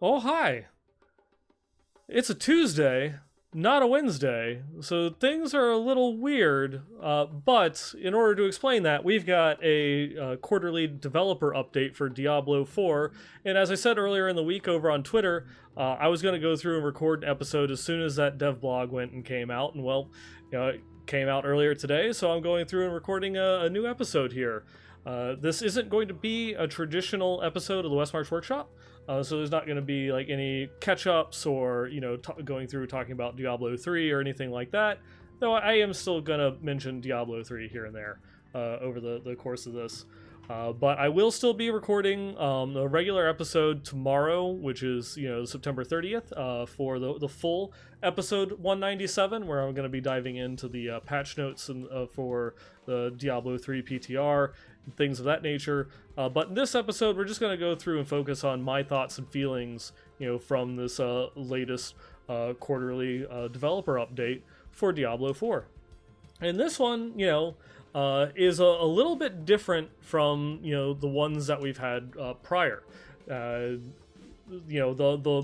Oh, hi. It's a Tuesday, not a Wednesday, so things are a little weird. But in order to explain that, we've got a quarterly developer update for Diablo 4. And as I said earlier in the week over on Twitter, I was going to go through and record an episode as soon as that dev blog went and came out. And well, it came out earlier today, so I'm going through and recording a new episode here. This isn't going to be a traditional episode of the Westmarch Workshop. So there's not going to be like any catch-ups or going through talking about Diablo 3 or anything like that, though I am still going to mention Diablo 3 here and there over the course of this. But I will still be recording a regular episode tomorrow, which is September 30th, for the full episode 197, where I'm going to be diving into the patch notes and for the Diablo 3 PTR and things of that nature. But in this episode, we're just going to go through and focus on my thoughts and feelings, from this latest quarterly developer update for Diablo 4. And this one, is a little bit different from the ones that we've had prior. The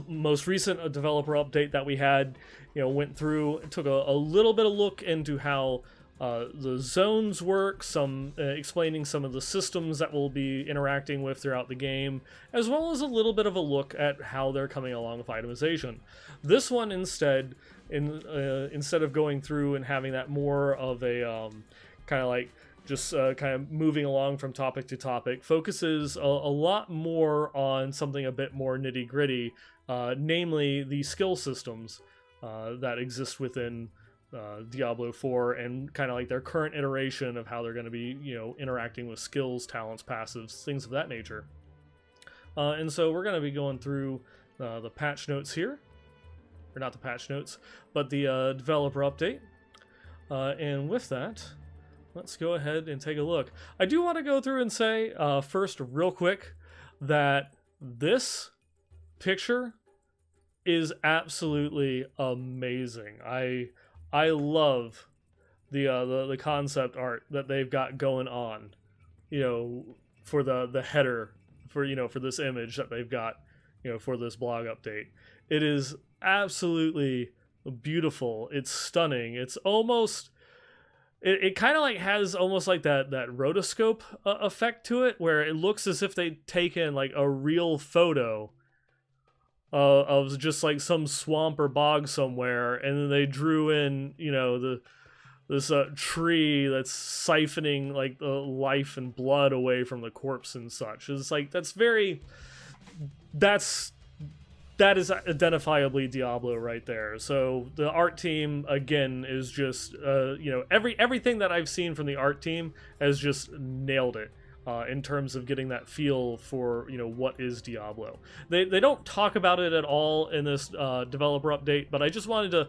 most recent developer update that we had, went through, took a little bit of look into how the zones work, some explaining some of the systems that we'll be interacting with throughout the game, as well as a little bit of a look at how they're coming along with itemization. This one instead of going through and having that more of a kind of like just kind of moving along from topic to topic, focuses a lot more on something a bit more nitty gritty, namely the skill systems that exist within Diablo 4 and kind of like their current iteration of how they're going to be, interacting with skills, talents, passives, things of that nature. And so we're going to be going through the patch notes here, or not the patch notes, but the developer update. And with that, let's go ahead and take a look. I do want to go through and say first real quick that this picture is absolutely amazing. I love the concept art that they've got going on, for the header for this image that they've got, for this blog update. It is absolutely beautiful. It's stunning. It's almost it kind of like has almost like that rotoscope effect to it, where it looks as if they'd taken like a real photo of just like some swamp or bog somewhere, and then they drew in this tree that's siphoning like the life and blood away from the corpse and such. It's like that is identifiably Diablo right there. So the art team again is just everything that I've seen from the art team has just nailed it. In terms of getting that feel for what is Diablo. They don't talk about it at all in this developer update, but I just wanted to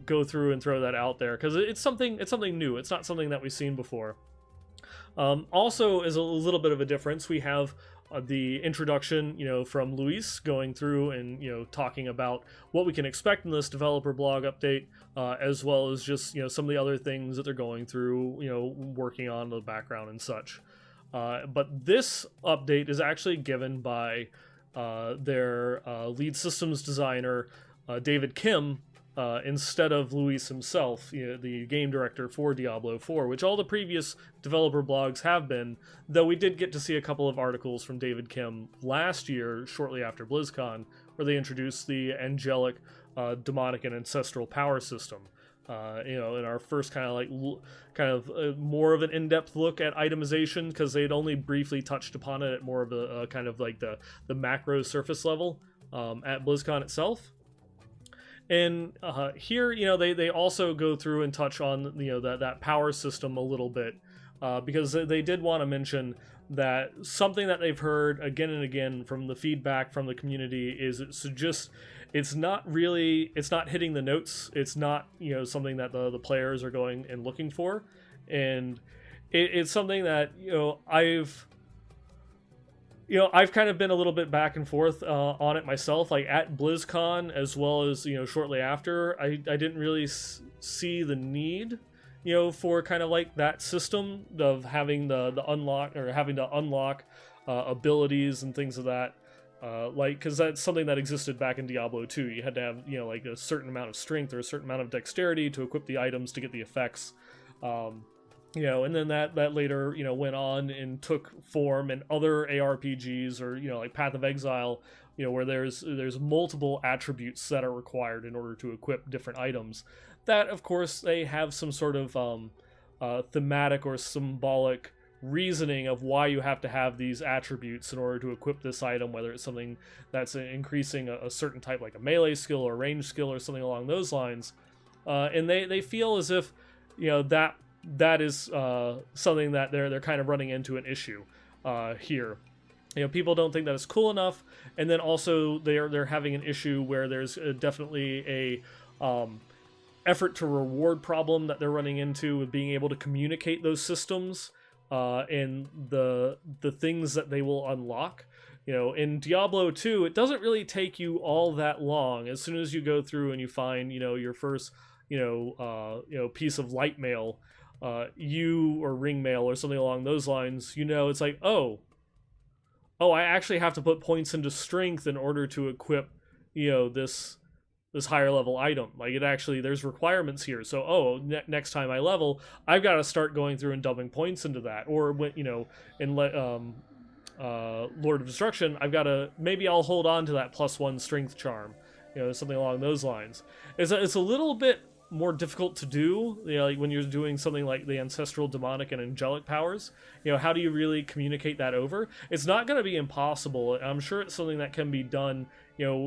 go through and throw that out there because it's something new. It's not something that we've seen before. Also, is a little bit of a difference. We have the introduction, from Luis going through and talking about what we can expect in this developer blog update, as well as just some of the other things that they're going through, working on in the background and such. But this update is actually given by their lead systems designer, David Kim, instead of Luis himself, the game director for Diablo 4, which all the previous developer blogs have been, though we did get to see a couple of articles from David Kim last year, shortly after BlizzCon, where they introduced the angelic, demonic, and ancestral power system. In our first kind of more of an in-depth look at itemization, because they'd only briefly touched upon it at more of a kind of like the macro surface level at BlizzCon itself. And here, they also go through and touch on, that power system a little bit, because they did want to mention that something that they've heard again and again from the feedback from the community is it's not hitting the notes. It's not, something that the players are going and looking for. And it's something that, I've kind of been a little bit back and forth on it myself, like at BlizzCon as well as, shortly after. I didn't really see the need, for kind of like that system of having the unlock, or having to unlock abilities and things of that Like, because that's something that existed back in Diablo 2. You had to have, like a certain amount of strength or a certain amount of dexterity to equip the items to get the effects. And then that later, went on and took form in other ARPGs, or, like Path of Exile, where there's multiple attributes that are required in order to equip different items. That, of course, they have some sort of thematic or symbolic reasoning of why you have to have these attributes in order to equip this item, whether it's something that's increasing a certain type, like a melee skill or a range skill or something along those lines. And they feel as if, that is something that they're kind of running into an issue here. People don't think that it's cool enough, and then also they're having an issue where there's definitely a effort to reward problem that they're running into with being able to communicate those systems and the things that they will unlock. In Diablo 2, it doesn't really take you all that long. As soon as you go through and you find, your first, piece of light mail, or ring mail or something along those lines, it's like, oh, I actually have to put points into strength in order to equip, this higher level item. Like, it actually, there's requirements here. So, next time I level, I've got to start going through and dumping points into that. Or when, in Lord of Destruction, maybe I'll hold on to that +1 strength charm, something along those lines. It's a little bit more difficult to do, like when you're doing something like the ancestral, demonic, and angelic powers. How do you really communicate that over? It's not going to be impossible. I'm sure it's something that can be done,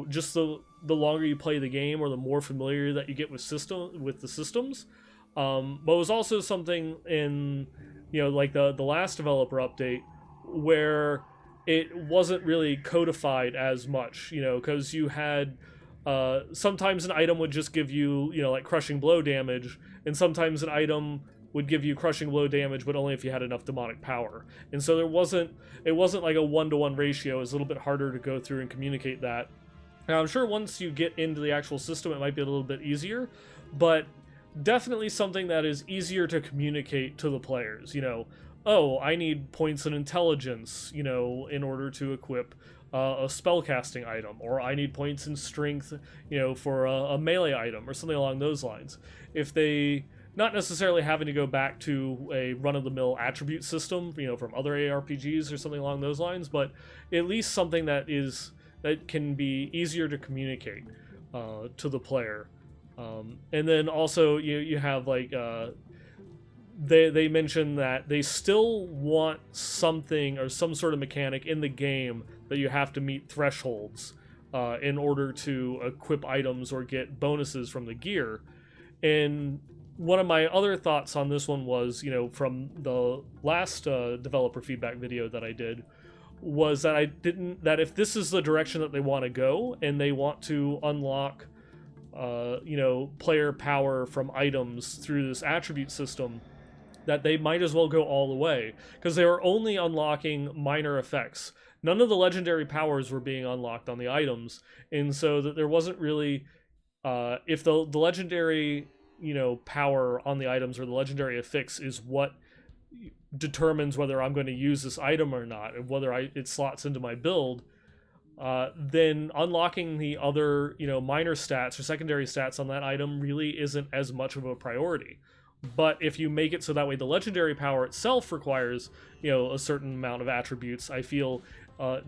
just the longer you play the game, or the more familiar that you get with the systems. But it was also something in, like the last developer update, where it wasn't really codified as much, because you had sometimes an item would just give you, like crushing blow damage, and sometimes an item would give you crushing blow damage, but only if you had enough demonic power. And so it wasn't like a 1-to-1 ratio. It was a little bit harder to go through and communicate that. Now, I'm sure once you get into the actual system, it might be a little bit easier, but definitely something that is easier to communicate to the players. I need points in intelligence, in order to equip a spellcasting item, or I need points in strength, for a melee item, or something along those lines. If they, not necessarily having to go back to a run-of-the-mill attribute system, from other ARPGs or something along those lines, but at least something that can be easier to communicate to the player. And then also you have like they mention that they still want something or some sort of mechanic in the game that you have to meet thresholds in order to equip items or get bonuses from the gear. And one of my other thoughts on this one was, from the last developer feedback video that I did, was that that if this is the direction that they want to go, and they want to unlock player power from items through this attribute system, that they might as well go all the way, because they were only unlocking minor effects. None of the legendary powers were being unlocked on the items, and so that there wasn't really, if the legendary power on the items, or the legendary affix, is what determines whether I'm going to use this item or not, and whether it slots into my build, then unlocking the other minor stats or secondary stats on that item really isn't as much of a priority. But if you make it so that way the legendary power itself requires a certain amount of attributes, I feel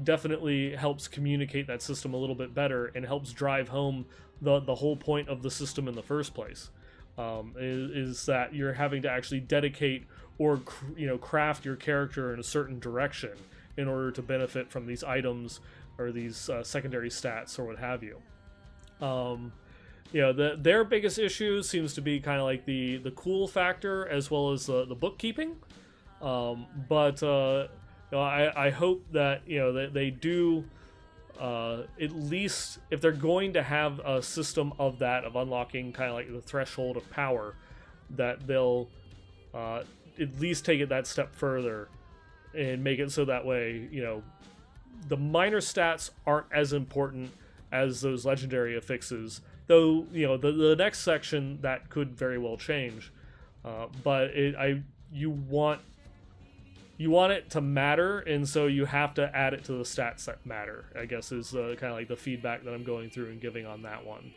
definitely helps communicate that system a little bit better, and helps drive home the whole point of the system in the first place. Is that you're having to actually dedicate or craft your character in a certain direction in order to benefit from these items or these secondary stats or what have you. Their biggest issue seems to be kind of like the cool factor, as well as the bookkeeping. But I hope that that they do, at least if they're going to have a system of unlocking kind of like the threshold of power, that they'll at least take it that step further and make it so that way the minor stats aren't as important as those legendary affixes. Though the next section, that could very well change, but you want you want it to matter, and so you have to add it to the stats that matter, I guess, is kind of like the feedback that I'm going through and giving on that one.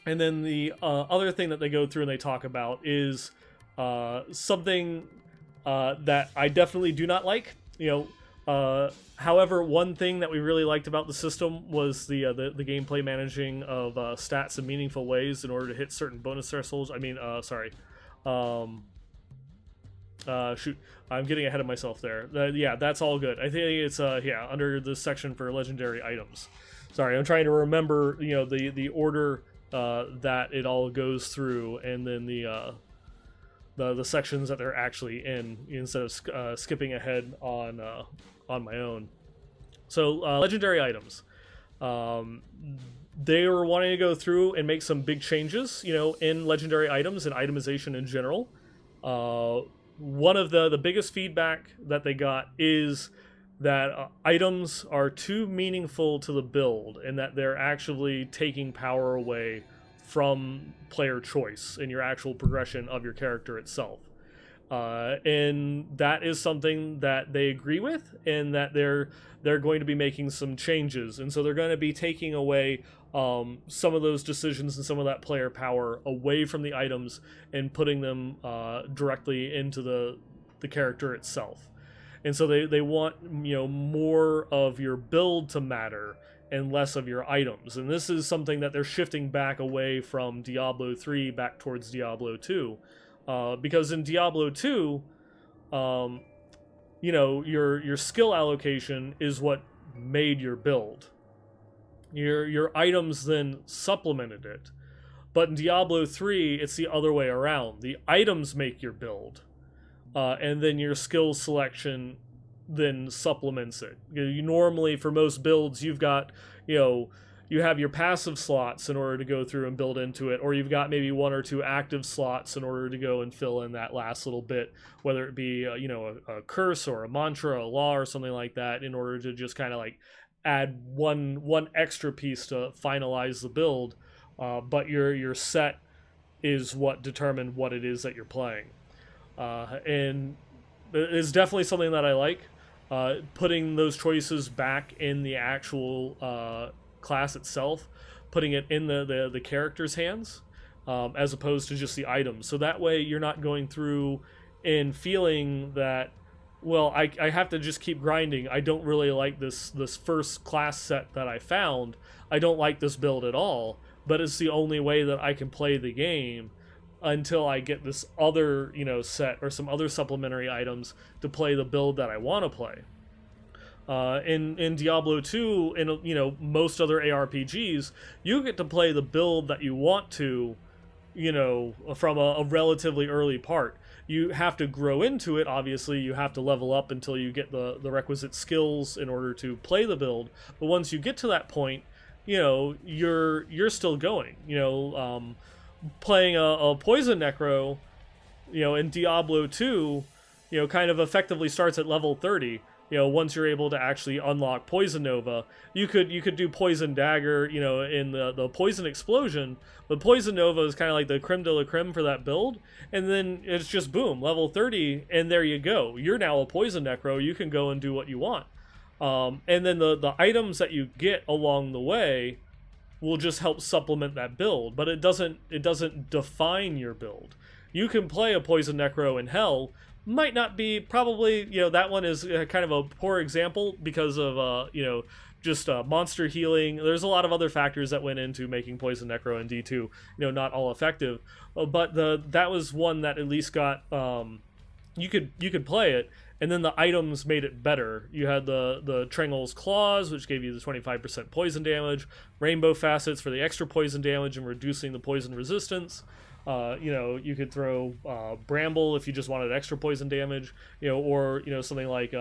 And then the other thing that they go through and they talk about is something that I definitely do not like. However, one thing that we really liked about the system was the gameplay managing of stats in meaningful ways in order to hit certain bonus thresholds. Shoot, I'm getting ahead of myself there. Yeah, that's all good. I think it's under the section for legendary items. Sorry, I'm trying to remember the order that it all goes through, and then the sections that they're actually in, instead of skipping ahead on my own. So legendary items. They were wanting to go through and make some big changes, in legendary items and itemization in general. One of the biggest feedback that they got is that items are too meaningful to the build, and that they're actually taking power away from player choice in your actual progression of your character itself. And that is something that they agree with, and that they're going to be making some changes, and so they're going to be taking away some of those decisions and some of that player power away from the items and putting them directly into the character itself. And so they want more of your build to matter and less of your items. And this is something that they're shifting back away from Diablo 3 back towards Diablo 2. Because in Diablo 2, your skill allocation is what made your build. Your items then supplemented it. But in Diablo 3, it's the other way around. The items make your build. And then your skill selection then supplements it. You normally, for most builds, you've got, you have your passive slots in order to go through and build into it, or you've got maybe one or two active slots in order to go and fill in that last little bit, whether it be, a curse or a mantra, a law, or something like that, in order to just kind of like add one extra piece to finalize the build. But your set is what determined what it is that you're playing. And it's definitely something that I like. Putting those choices back in the actual class itself, putting it in the character's hands, as opposed to just the items. So that way you're not going through and feeling that, well, I have to just keep grinding. I don't really like this first class set that I found. I don't like this build at all, but it's the only way that I can play the game until I get this other, set or some other supplementary items to play the build that I want to play. In Diablo 2 and most other ARPGs, you get to play the build that you want to, from a relatively early part. You have to grow into it, obviously. You have to level up until you get the requisite skills in order to play the build. But once you get to that point, you're still going. Playing a poison necro, in Diablo 2, kind of effectively starts at level 30. Once you're able to actually unlock Poison Nova, you could do Poison Dagger, in the Poison Explosion, but Poison Nova is kind of like the creme de la creme for that build, and then it's just boom, level 30, and there you go. You're now a Poison Necro, you can go and do what you want. And then the items that you get along the way will just help supplement that build, but it doesn't define your build. You can play a Poison Necro in Hell, might not be, probably, that one is kind of a poor example because of, just monster healing. There's a lot of other factors that went into making Poison Necro and D2, not all effective. But that was one that at least got, you could play it, and then the items made it better. You had the Trangle's Claws, which gave you the 25% poison damage, Rainbow Facets for the extra poison damage and reducing the poison resistance. You could throw Bramble if you just wanted extra poison damage, or something like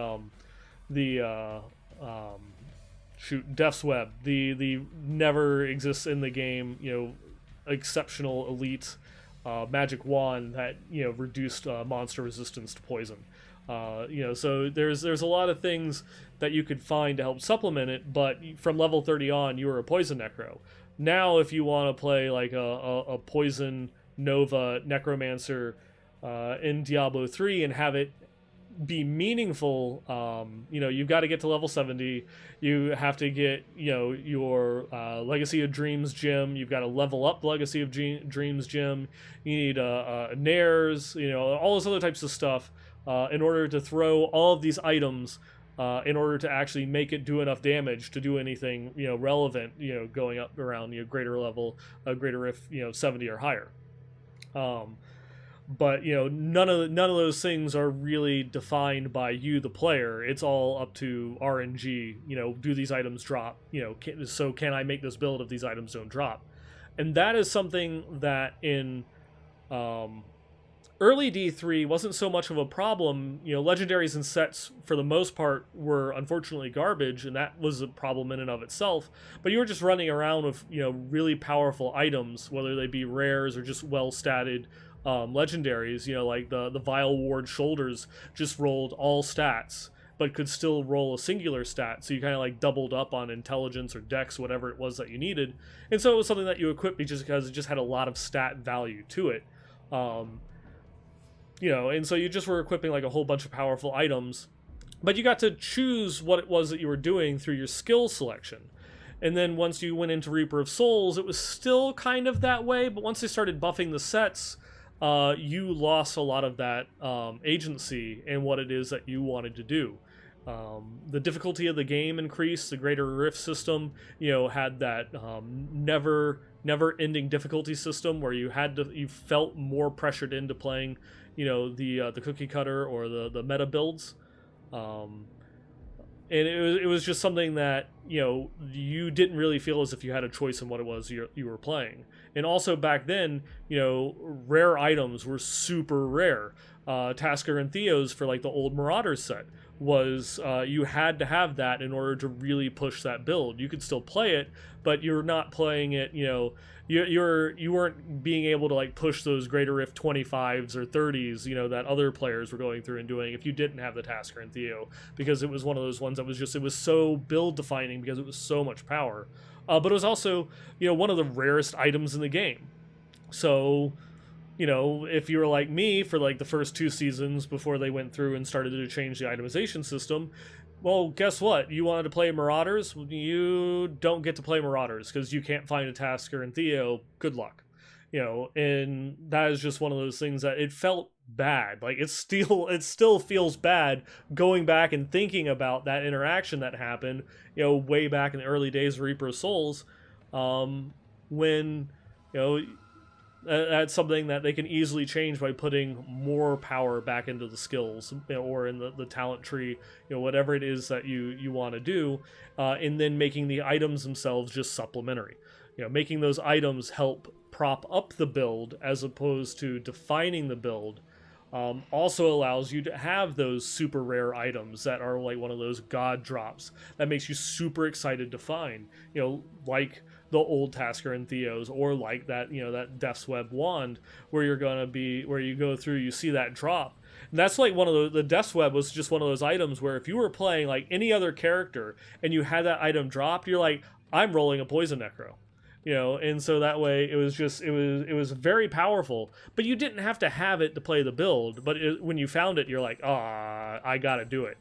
Death's Web, the never exists in the game, exceptional elite magic wand that reduced monster resistance to poison. So there's a lot of things that you could find to help supplement it, but from level 30 on, you were a Poison Necro. Now, if you want to play like a Poison Nova Necromancer, in Diablo 3 and have it be meaningful. You've got to get to level 70. You have to get, your Legacy of Dreams gem. You've got to level up Legacy of Dreams gem. You need Nairs, all those other types of stuff in order to throw all of these items in order to actually make it do enough damage to do anything, relevant, going up around, greater level, greater if, 70 or higher. But none of those things are really defined by you, the player. It's all up to RNG. Do these items drop? So can I make this build if these items don't drop? And that is something that in early D3 wasn't so much of a problem. Legendaries and sets for the most part were unfortunately garbage, and that was a problem in and of itself. But you were just running around with really powerful items, whether they be rares or just well statted legendaries, like the Vile Ward Shoulders just rolled all stats, but could still roll a singular stat. So you kind of like doubled up on intelligence or dex, whatever it was that you needed. And so it was something that you equipped just because it just had a lot of stat value to it. And so you just were equipping like a whole bunch of powerful items, but you got to choose what it was that you were doing through your skill selection. And then once you went into Reaper of Souls, it was still kind of that way, but once they started buffing the sets, you lost a lot of that agency in what it is that you wanted to do. The difficulty of the game increased. The Greater Rift system, had that never-ending difficulty system where you felt more pressured into playing, the cookie cutter or the meta builds. And it was just something that you didn't really feel as if you had a choice in what it was you were playing. And also back then, rare items were super rare. Tasker and Theos for like the old Marauders set was you had to have that in order to really push that build. You could still play it, but you're not playing it. You weren't being able to like push those Greater Rift 25s or 30s, that other players were going through and doing if you didn't have the Tasker and Theo, because it was one of those ones that it was so build defining because it was so much power. But it was also, one of the rarest items in the game. So, if you were like me for like the first 2 seasons before they went through and started to change the itemization system, well, guess what? You wanted to play Marauders? You don't get to play Marauders because you can't find a Tasker and Theo. Good luck. And that is just one of those things that it felt bad. Like it still feels bad going back and thinking about that interaction that happened, way back in the early days of Reaper of Souls, when, that's something that they can easily change by putting more power back into the skills, or in the talent tree, whatever it is that you want to do, and then making the items themselves just supplementary. Making those items help prop up the build as opposed to defining the build. Also allows you to have those super rare items that are like one of those god drops that makes you super excited to find, like the old Tasker and Theos, or like that, that Death's Web wand where you go through, you see that drop. And that's like one of the Death's Web was just one of those items where if you were playing like any other character and you had that item dropped, you're like, I'm rolling a Poison Necro. And so that way it was very powerful, but you didn't have to have it to play the build. But when you found it, you're like, I gotta do it.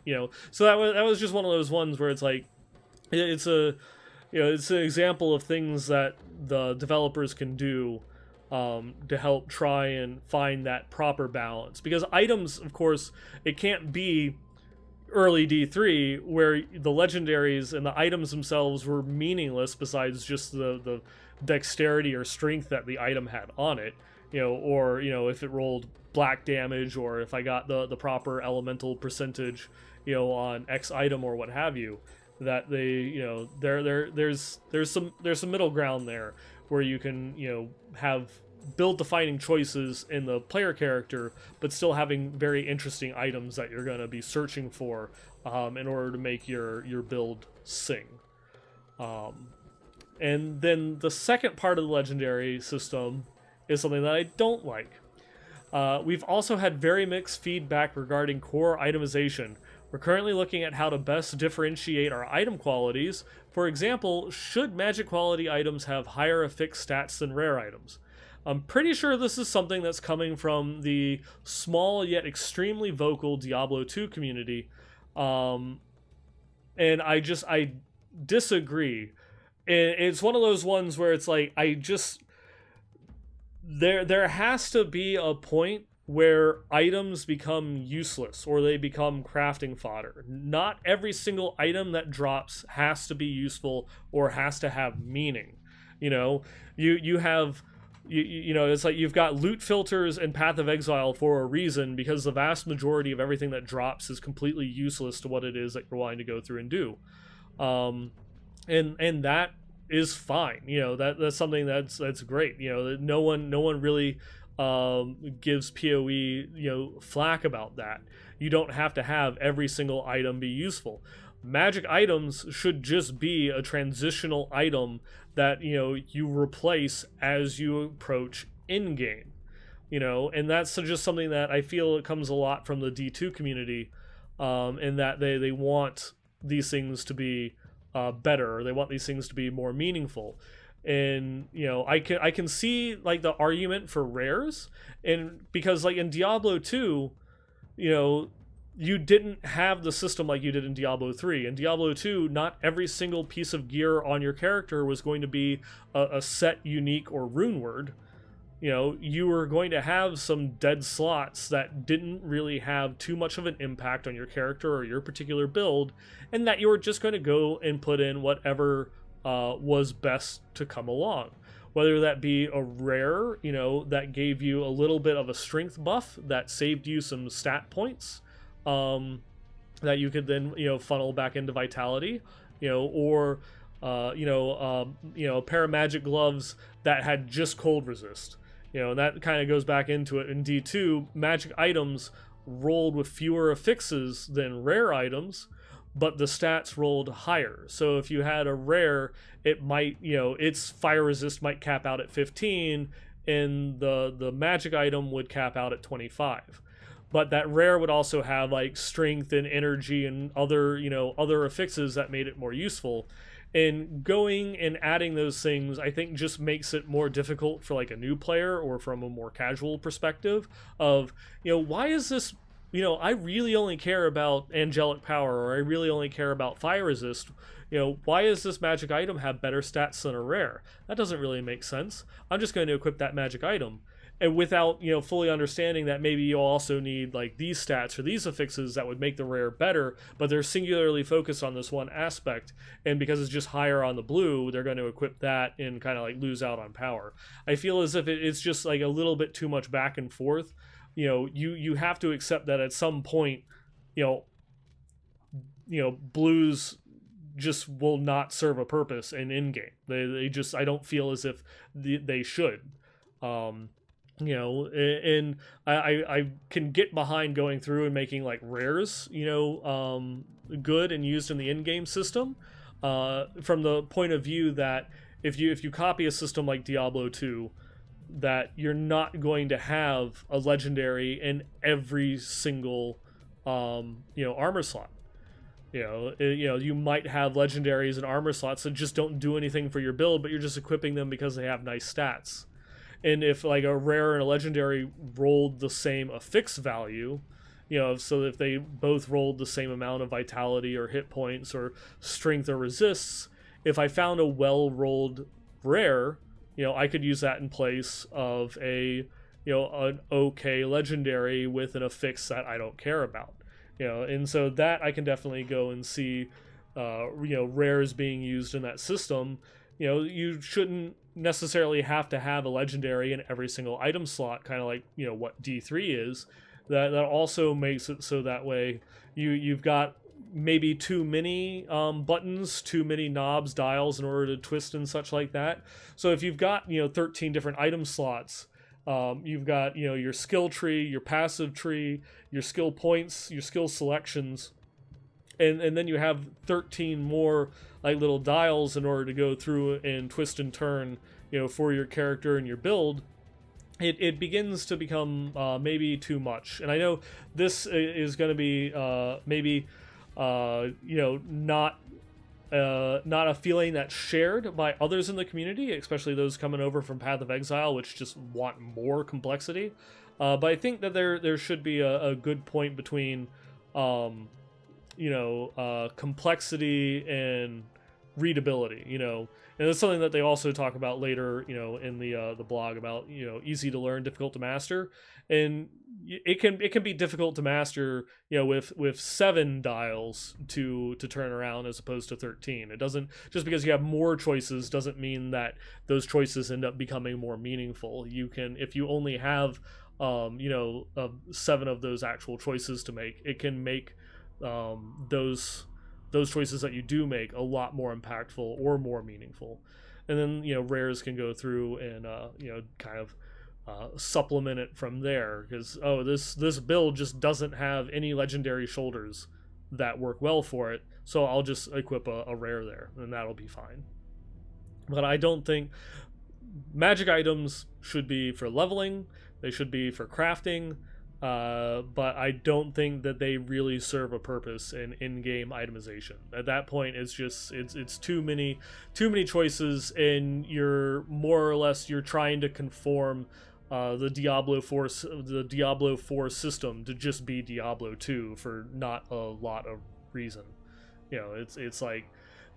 So that was just one of those ones where it's like, it's an example of things that the developers can do to help try and find that proper balance. Because items, of course, it can't be early D3 where the legendaries and the items themselves were meaningless besides just the dexterity or strength that the item had on it, or if it rolled black damage, or if I got the proper elemental percentage on X item or what have you, that there's some middle ground there where you can have build defining choices in the player character, but still having very interesting items that you're going to be searching for in order to make your build sing. And then the second part of the legendary system is something that I don't like. We've also had very mixed feedback regarding core itemization. We're currently looking at how to best differentiate our item qualities. For example, should magic quality items have higher affixed stats than rare items? I'm pretty sure this is something that's coming from the small yet extremely vocal Diablo 2 community. Um, and I disagree. It's one of those ones where it's like there has to be a point where items become useless or they become crafting fodder. Not every single item that drops has to be useful or has to have meaning. You know, you have you know, it's like you've got loot filters and Path of Exile for a reason, because the vast majority of everything that drops is completely useless to what it is that you're wanting to go through and do. And that is fine. You know, that's something that's great. You know, no one really gives PoE, you know, flack about that. You don't have to have every single item be useful. Magic items should just be a transitional item that, you know, you replace as you approach in game. You know, and that's just something that I feel it comes a lot from the D2 community, in that they want these things to be better, or they want these things to be more meaningful. And you know, I can see like the argument for rares, and because like in Diablo 2, you know, you didn't have the system like you did in Diablo 3. In Diablo 2, not every single piece of gear on your character was going to be a set, unique, or rune word. You know, you were going to have some dead slots that didn't really have too much of an impact on your character or your particular build, and that you were just going to go and put in whatever was best to come along. Whether that be a rare, you know, that gave you a little bit of a strength buff that saved you some stat points, that you could then, you know, funnel back into vitality, you know, or you know, a pair of magic gloves that had just cold resist. You know, and that kind of goes back into it in D2. Magic items rolled with fewer affixes than rare items, but the stats rolled higher. So if you had a rare, it might, you know, its fire resist might cap out at 15, and the magic item would cap out at 25. But that rare would also have like strength and energy and other, you know, other affixes that made it more useful. And going and adding those things, I think, just makes it more difficult for like a new player, or from a more casual perspective of, you know, why is this, you know, I really only care about angelic power, or I really only care about fire resist. You know, why does this magic item have better stats than a rare? That doesn't really make sense. I'm just going to equip that magic item. And without, you know, fully understanding that maybe you'll also need like these stats or these affixes that would make the rare better, but they're singularly focused on this one aspect, and because it's just higher on the blue, they're going to equip that and kind of like lose out on power. I feel as if it's just like a little bit too much back and forth. You know, you have to accept that at some point, you know, blues just will not serve a purpose in game. They just, I don't feel as if they should. You know, and I can get behind going through and making like rares, you know, good and used in the in-game system, from the point of view that if you copy a system like Diablo 2, that you're not going to have a legendary in every single you know, armor slot. You know, you might have legendaries and armor slots that just don't do anything for your build, but you're just equipping them because they have nice stats. And if like a rare and a legendary rolled the same affix value, you know, so if they both rolled the same amount of vitality or hit points or strength or resists, if I found a well-rolled rare, you know, I could use that in place of a, you know, an okay legendary with an affix that I don't care about. You know, and so that I can definitely go and see, you know, rares being used in that system. You know, you shouldn't necessarily have to have a legendary in every single item slot, kind of like, you know, what D3 is. That also makes it so that way you've got maybe too many buttons, too many knobs, dials in order to twist and such like that. So if you've got, you know, 13 different item slots, you've got, you know, your skill tree, your passive tree, your skill points, your skill selections, and then you have 13 more like little dials in order to go through and twist and turn, you know, for your character and your build. It begins to become maybe too much. And I know this is going to be maybe you know, not not a feeling that's shared by others in the community, especially those coming over from Path of Exile, which just want more complexity. But I think that there should be a good point between, complexity and readability. And it's something that they also talk about later, in the blog about easy to learn, difficult to master, and it can be difficult to master, with 7 dials to turn around as opposed to 13. It doesn't, just because you have more choices doesn't mean that those choices end up becoming more meaningful. You can, if you only have 7 of those actual choices to make, it can make those choices that you do make a lot more impactful or more meaningful. And then rares can go through and kind of supplement it from there, because this build just doesn't have any legendary shoulders that work well for it, so I'll just equip a rare there and that'll be fine. But I don't think magic items should be for leveling, they should be for crafting, but I don't think that they really serve a purpose in in-game itemization. At that point, it's just it's too many choices, and you're more or less trying to conform the Diablo 4 system to just be Diablo 2 for not a lot of reason. It's like,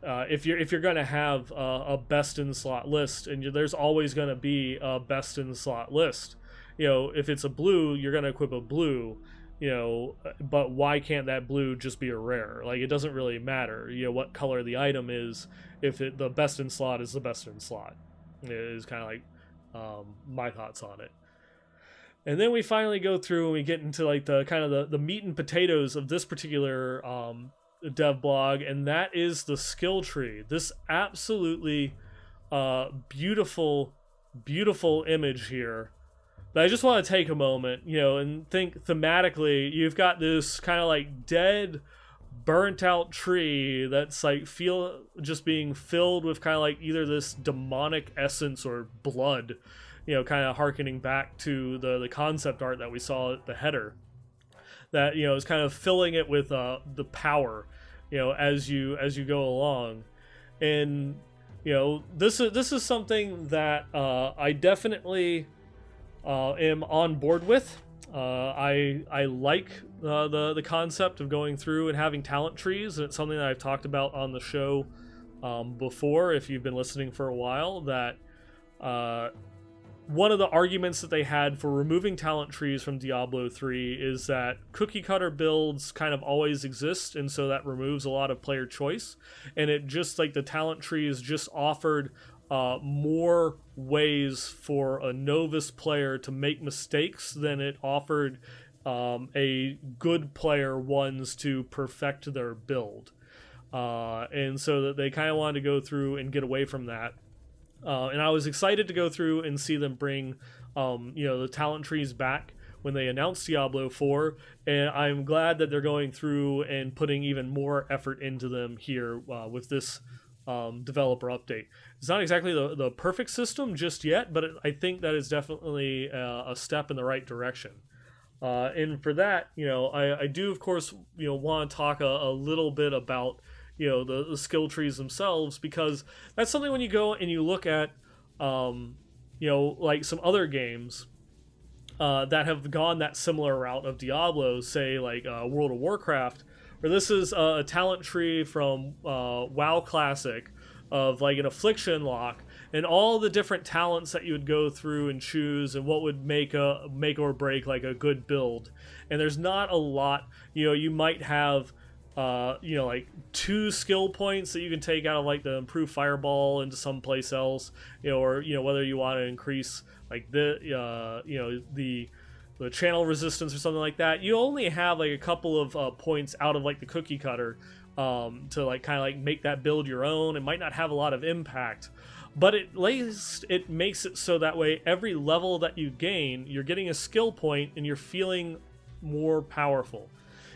if you're gonna have a best in slot list, and there's always gonna be a best in slot list. If it's a blue, you're gonna equip a blue. But why can't that blue just be a rare? Like, it doesn't really matter what color the item is if the best in slot is the best in slot. It is kind of like my thoughts on it. And then we finally go through and we get into like the kind of the meat and potatoes of this particular dev blog, and that is the skill tree. This absolutely beautiful image here. But I just want to take a moment, and think thematically. You've got this kind of like dead, burnt out tree that's like just being filled with kind of like either this demonic essence or blood, kind of harkening back to the concept art that we saw at the header. That is kind of filling it with the power, as you go along, and this is something that I definitely am on board with. I like the concept of going through and having talent trees, and it's something that I've talked about on the show before, if you've been listening for a while, that one of the arguments that they had for removing talent trees from Diablo 3 is that cookie cutter builds kind of always exist, and so that removes a lot of player choice, and it just like the talent trees just offered more ways for a novice player to make mistakes than it offered a good player ones to perfect their build. And so that they kind of wanted to go through and get away from that. And I was excited to go through and see them bring the talent trees back when they announced Diablo 4, and I'm glad that they're going through and putting even more effort into them here with this developer update. It's not exactly the perfect system just yet, but I think that is definitely a step in the right direction. And for that, I do, of course, want to talk a little bit about, the skill trees themselves, because that's something when you go and you look at, like some other games that have gone that similar route of Diablo, say like World of Warcraft, where this is a talent tree from WoW Classic of like an affliction lock and all the different talents that you would go through and choose and what would make or break like a good build. And there's not a lot. You might have like 2 skill points that you can take out of like the improved fireball into someplace else, or whether you want to increase like the channel resistance or something like that. You only have like a couple of points out of like the cookie cutter to like kind of like make that build your own. It might not have a lot of impact, but at least it makes it so that way every level that you gain, you're getting a skill point and you're feeling more powerful.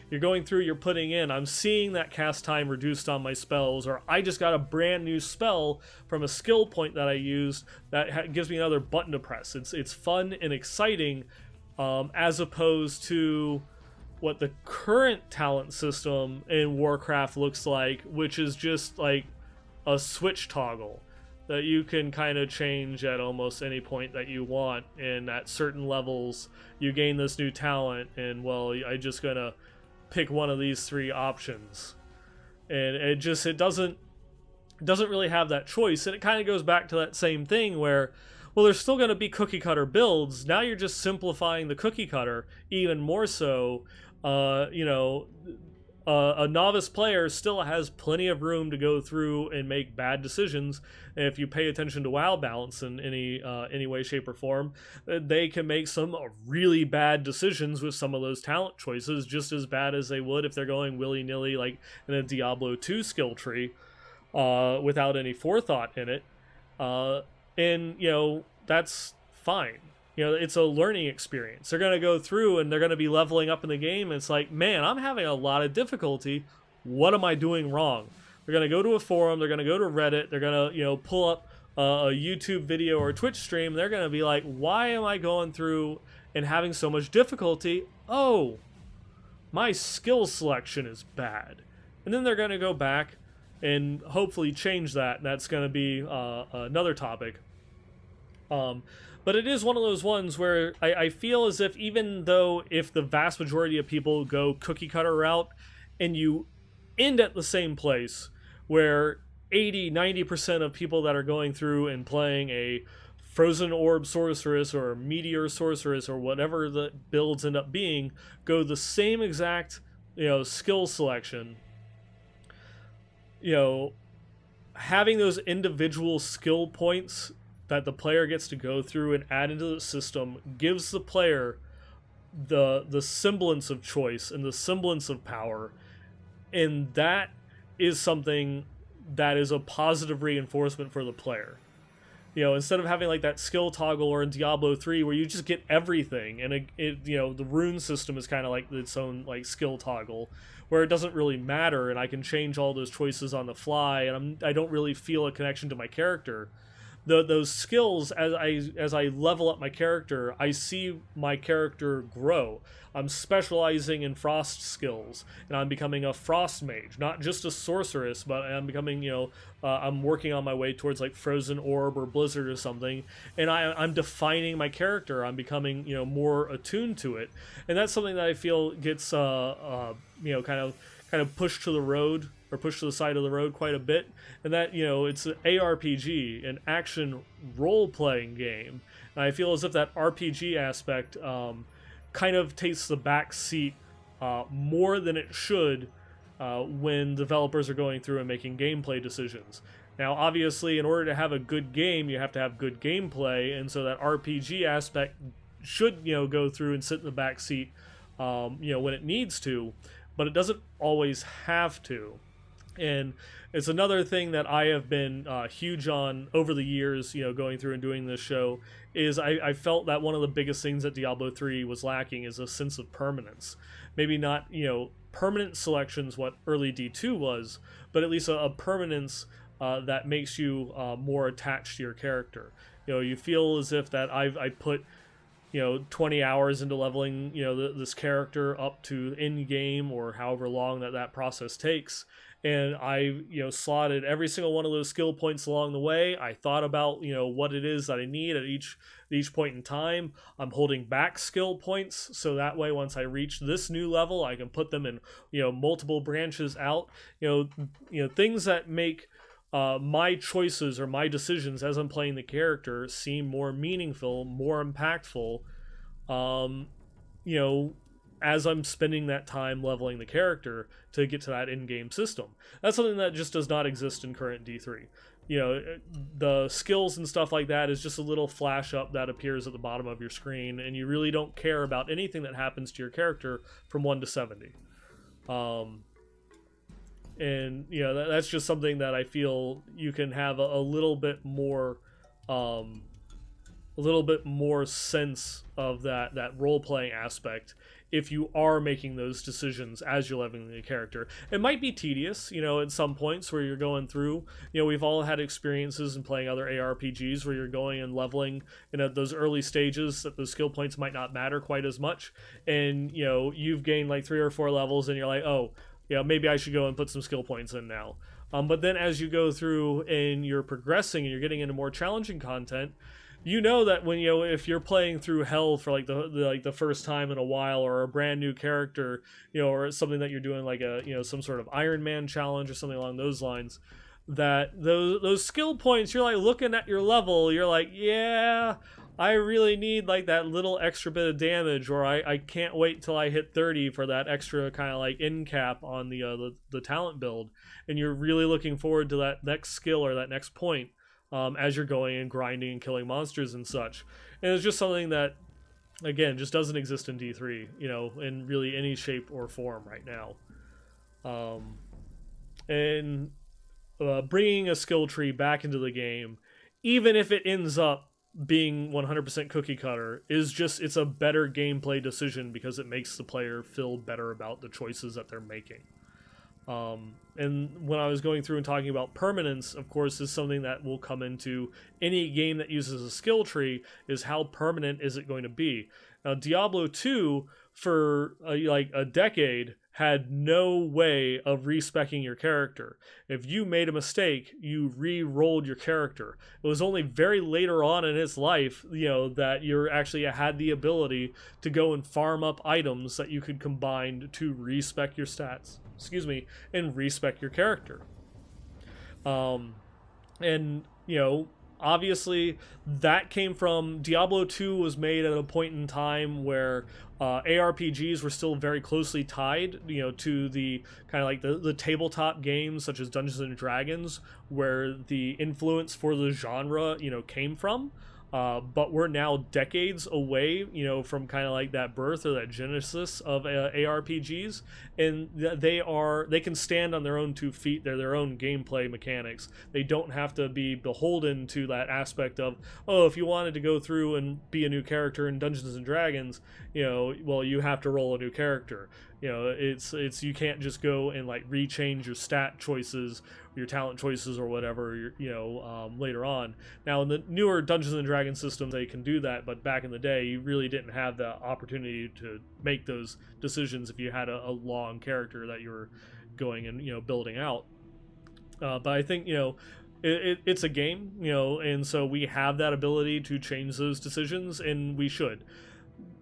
You're going through, you're putting in, I'm seeing that cast time reduced on my spells, or I just got a brand new spell from a skill point that I used that gives me another button to press. It's fun and exciting, as opposed to what the current talent system in Warcraft looks like, which is just like a switch toggle that you can kind of change at almost any point that you want, and at certain levels you gain this new talent, and well, I just gonna pick one of these three options, and it doesn't really have that choice. And it kind of goes back to that same thing where, well, there's still going to be cookie cutter builds. Now you're just simplifying the cookie cutter even more so. A novice player still has plenty of room to go through and make bad decisions. And if you pay attention to WoW balance in any way, shape, or form, they can make some really bad decisions with some of those talent choices, just as bad as they would if they're going willy-nilly like in a Diablo 2 skill tree without any forethought in it. And that's fine. It's a learning experience. They're going to go through and they're going to be leveling up in the game. And it's like, man, I'm having a lot of difficulty. What am I doing wrong? They're going to go to a forum. They're going to go to Reddit. They're going to, pull up a YouTube video or a Twitch stream. They're going to be like, why am I going through and having so much difficulty? Oh, my skill selection is bad. And then they're going to go back and hopefully change that. And that's going to be another topic. But it is one of those ones where I feel as if, even though if the vast majority of people go cookie cutter route and you end at the same place where 80-90% of people that are going through and playing a Frozen Orb Sorceress or Meteor Sorceress or whatever the builds end up being go the same exact skill selection, having those individual skill points that the player gets to go through and add into the system gives the player the semblance of choice and the semblance of power, and that is something that is a positive reinforcement for the player. Instead of having like that skill toggle or in Diablo 3 where you just get everything, and the rune system is kind of like its own like skill toggle where it doesn't really matter and I can change all those choices on the fly, and I don't really feel a connection to my character. Those skills, as I level up my character, I see my character grow. I'm specializing in frost skills, and I'm becoming a frost mage, not just a sorceress, but I'm becoming, I'm working on my way towards like Frozen Orb or Blizzard or something, and I'm defining my character. I'm becoming, more attuned to it, and that's something that I feel gets, kind of pushed to the road, or pushed to the side of the road quite a bit, and that, it's an ARPG, an action role-playing game, and I feel as if that RPG aspect kind of takes the back seat more than it should when developers are going through and making gameplay decisions. Now, obviously, in order to have a good game, you have to have good gameplay, and so that RPG aspect should, go through and sit in the back seat, when it needs to, but it doesn't always have to. And it's another thing that I have been huge on over the years, going through and doing this show, is I felt that one of the biggest things that Diablo 3 was lacking is a sense of permanence. Maybe not, permanent selections what early D2 was, but at least a permanence that makes you more attached to your character. You feel as if that I put 20 hours into leveling, this character up to end game or however long that process takes. And I, slotted every single one of those skill points along the way. I thought about, what it is that I need at each point in time. I'm holding back skill points, so that way once I reach this new level, I can put them in, multiple branches out. Things that make my choices or my decisions as I'm playing the character seem more meaningful, more impactful, as I'm spending that time leveling the character to get to that in-game system. That's something that just does not exist in current D3. The skills and stuff like that is just a little flash up that appears at the bottom of your screen, and you really don't care about anything that happens to your character from 1 to 70. And that's just something that I feel you can have a little bit more a little bit more sense of that role playing aspect if you are making those decisions as you're leveling the character. It might be tedious, at some points where you're going through. We've all had experiences in playing other ARPGs where you're going and leveling, and at those early stages that those skill points might not matter quite as much, and you've gained like 3 or 4 levels, and you're like, oh, maybe I should go and put some skill points in now. But then as you go through and you're progressing and you're getting into more challenging content, that when if you're playing through hell for like the first time in a while, or a brand new character, or something that you're doing like a some sort of Iron Man challenge or something along those lines, that those skill points, you're like looking at your level, you're like, yeah, I really need like that little extra bit of damage, or I can't wait till I hit 30 for that extra kind of like end cap on the talent build, and you're really looking forward to that next skill or that next point. As you're going and grinding and killing monsters and such. And it's just something that, again, just doesn't exist in D3, in really any shape or form right now. And bringing a skill tree back into the game, even if it ends up being 100% cookie cutter, it's a better gameplay decision because it makes the player feel better about the choices that they're making. And when I was going through and talking about permanence, of course, is something that will come into any game that uses a skill tree, is how permanent is it going to be. Now, Diablo 2, for like a decade, had no way of respecking your character. If you made a mistake, you re-rolled your character. It was only very later on in its life, that you actually had the ability to go and farm up items that you could combine to respec your stats. And respec your character. And obviously that came from Diablo 2 was made at a point in time where ARPGs were still very closely tied, to the kind of like the tabletop games such as Dungeons and Dragons, where the influence for the genre, came from. But we're now decades away, from kind of like that birth or that genesis of ARPGs, and they can stand on their own 2 feet. They're their own gameplay mechanics. They don't have to be beholden to that aspect of, oh, if you wanted to go through and be a new character in Dungeons and Dragons, well, you have to roll a new character. It's you can't just go and like rechange your stat choices, your talent choices, or whatever, later on. Now in the newer Dungeons and Dragons system, they can do that, but back in the day, you really didn't have the opportunity to make those decisions if you had a long character that you were going and building out. But I think it's a game, and so we have that ability to change those decisions, and we should.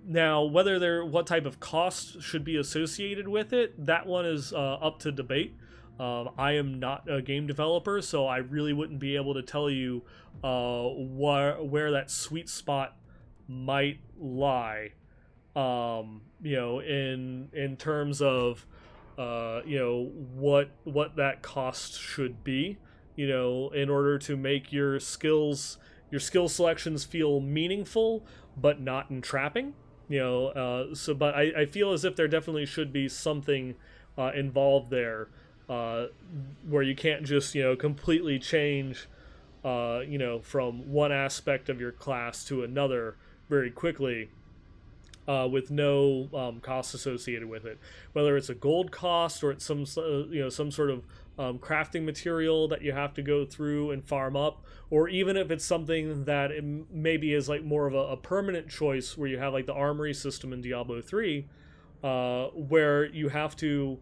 Now, what type of cost should be associated with it, that one is up to debate. I am not a game developer, so I really wouldn't be able to tell you where that sweet spot might lie. In terms of what that cost should be, in order to make your skill selections feel meaningful but not entrapping. But I feel as if there definitely should be something involved there, where you can't just completely change from one aspect of your class to another very quickly, with no costs associated with it, whether it's a gold cost or it's some sort of crafting material that you have to go through and farm up, or even if it's something that it maybe is like more of a permanent choice, where you have like the armory system in Diablo 3, where you have to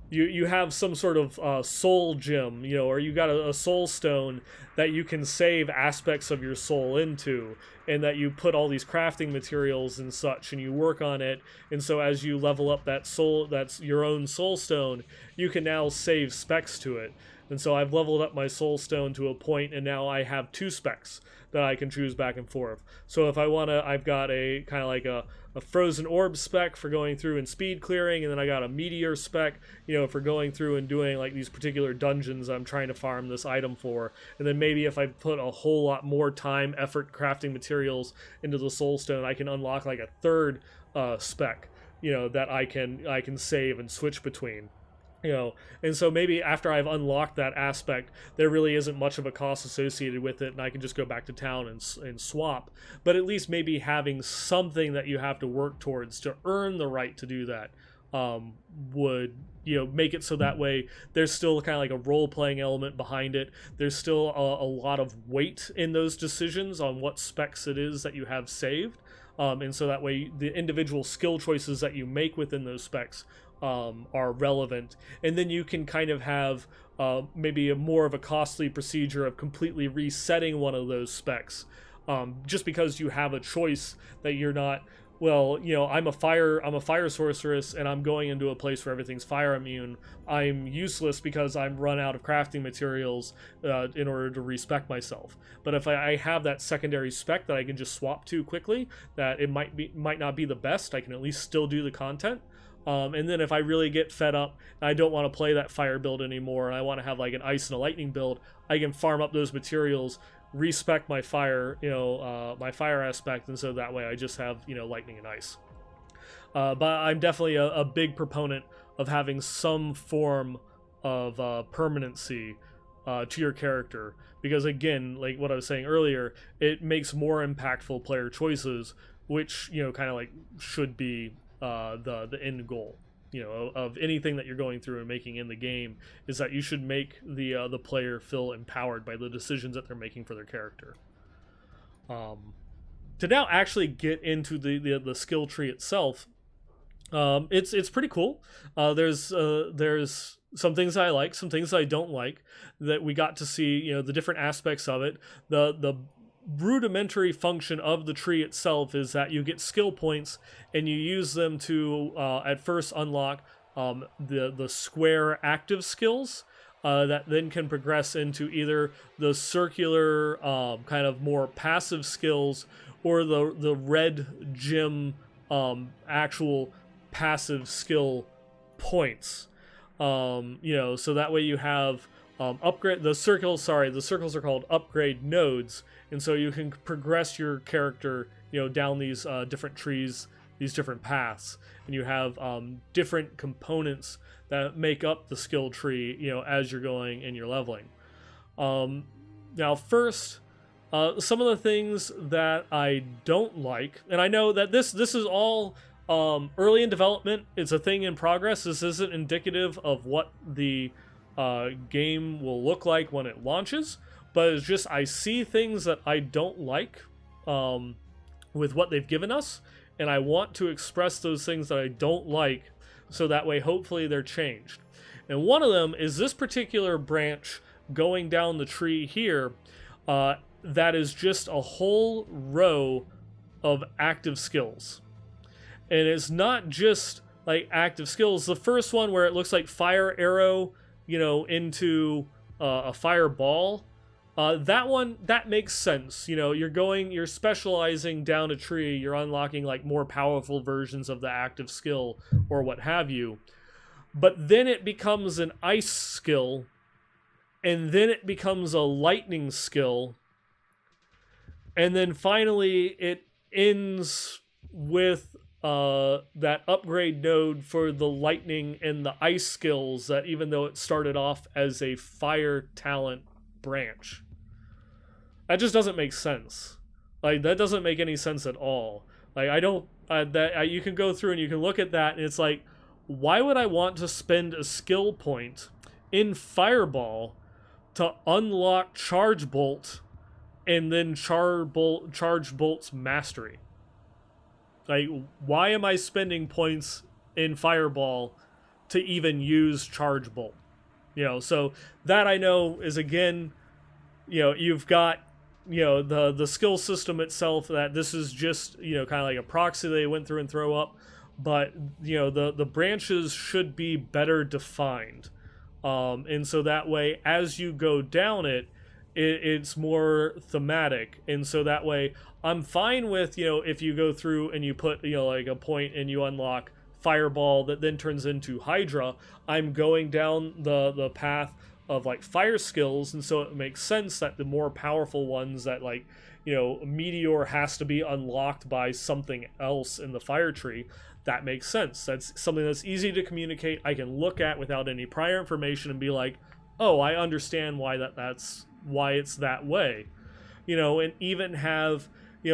you have some sort of soul gem, or you got a soul stone that you can save aspects of your soul into, and that you put all these crafting materials and such, and you work on it, and so as you level up that soul, that's your own soul stone, you can now save specs to it. And so I've leveled up my soul stone to a point, and now I have 2 specs that I can choose back and forth. So if I want to, I've got a kind of like a frozen orb spec for going through and speed clearing, and then I got a meteor spec, for going through and doing like these particular dungeons I'm trying to farm this item for. And then maybe if I put a whole lot more time, effort, crafting materials into the soul stone, I can unlock like a 3rd spec, that I can save and switch between. And so maybe after I've unlocked that aspect, there really isn't much of a cost associated with it, and I can just go back to town and swap. But at least maybe having something that you have to work towards to earn the right to do that um, would make it so that way there's still kind of like a role-playing element behind it. There's still a lot of weight in those decisions on what specs it is that you have saved. And so that way the individual skill choices that you make within those specs are relevant, and then you can kind of have maybe a more of a costly procedure of completely resetting one of those specs, just because you have a choice that you're not. Well, I'm a fire sorceress, and I'm going into a place where everything's fire immune. I'm useless because I'm run out of crafting materials in order to respec myself. But if I have that secondary spec that I can just swap to quickly, that it might not be the best, I can at least still do the content. And then if I really get fed up and I don't want to play that fire build anymore, and I want to have like an ice and a lightning build, I can farm up those materials, respec my fire, my fire aspect, and so that way I just have lightning and ice. But I'm definitely a big proponent of having some form of permanency to your character, because again, like what I was saying earlier, it makes more impactful player choices, which kind of like should be the end goal of anything that you're going through and making in the game, is that you should make the player feel empowered by the decisions that they're making for their character. To now actually get into the skill tree itself, it's pretty cool. There's some things I like, some things I don't like, that we got to see the different aspects of it. The rudimentary function of the tree itself is that you get skill points, and you use them to at first unlock the square active skills that then can progress into either the circular kind of more passive skills, or the red gem actual passive skill points. So that way you have upgrade the circles. Sorry, the circles are called upgrade nodes, and so you can progress your character, down these different trees, these different paths, and you have different components that make up the skill tree, as you're going and you're leveling. Now, first, some of the things that I don't like, and I know that this is all early in development. It's a thing in progress. This isn't indicative of what the game will look like when it launches, but it's just I see things that I don't like with what they've given us, and I want to express those things that I don't like, so that way hopefully they're changed. And one of them is this particular branch going down the tree here, that is just a whole row of active skills. And it's not just like active skills. The first one, where it looks like fire arrow into a fireball, that one, that makes sense. You're specializing down a tree, you're unlocking like more powerful versions of the active skill or what have you. But then it becomes an ice skill, and then it becomes a lightning skill, and then finally it ends with that upgrade node for the lightning and the ice skills, that even though it started off as a fire talent branch. That just doesn't make sense. Like, that doesn't make any sense at all. Like, I don't, you can go through and you can look at that, and it's like, why would I want to spend a skill point in Fireball to unlock Charge Bolt and then Charge Bolt's Mastery? Like, why am I spending points in Fireball to even use Charge Bolt? So that I know is, again, you've got, the skill system itself, that this is just, kind of like a proxy they went through and throw up. But, the branches should be better defined. And so that way, as you go down it's more thematic. And so that way, I'm fine with, if you go through and you put, like a point and you unlock Fireball that then turns into Hydra, I'm going down the path of like fire skills, and so it makes sense that the more powerful ones, that like, Meteor has to be unlocked by something else in the fire tree, that makes sense. That's something that's easy to communicate. I can look at without any prior information and be like, oh, I understand why that's why it's that way. And even have,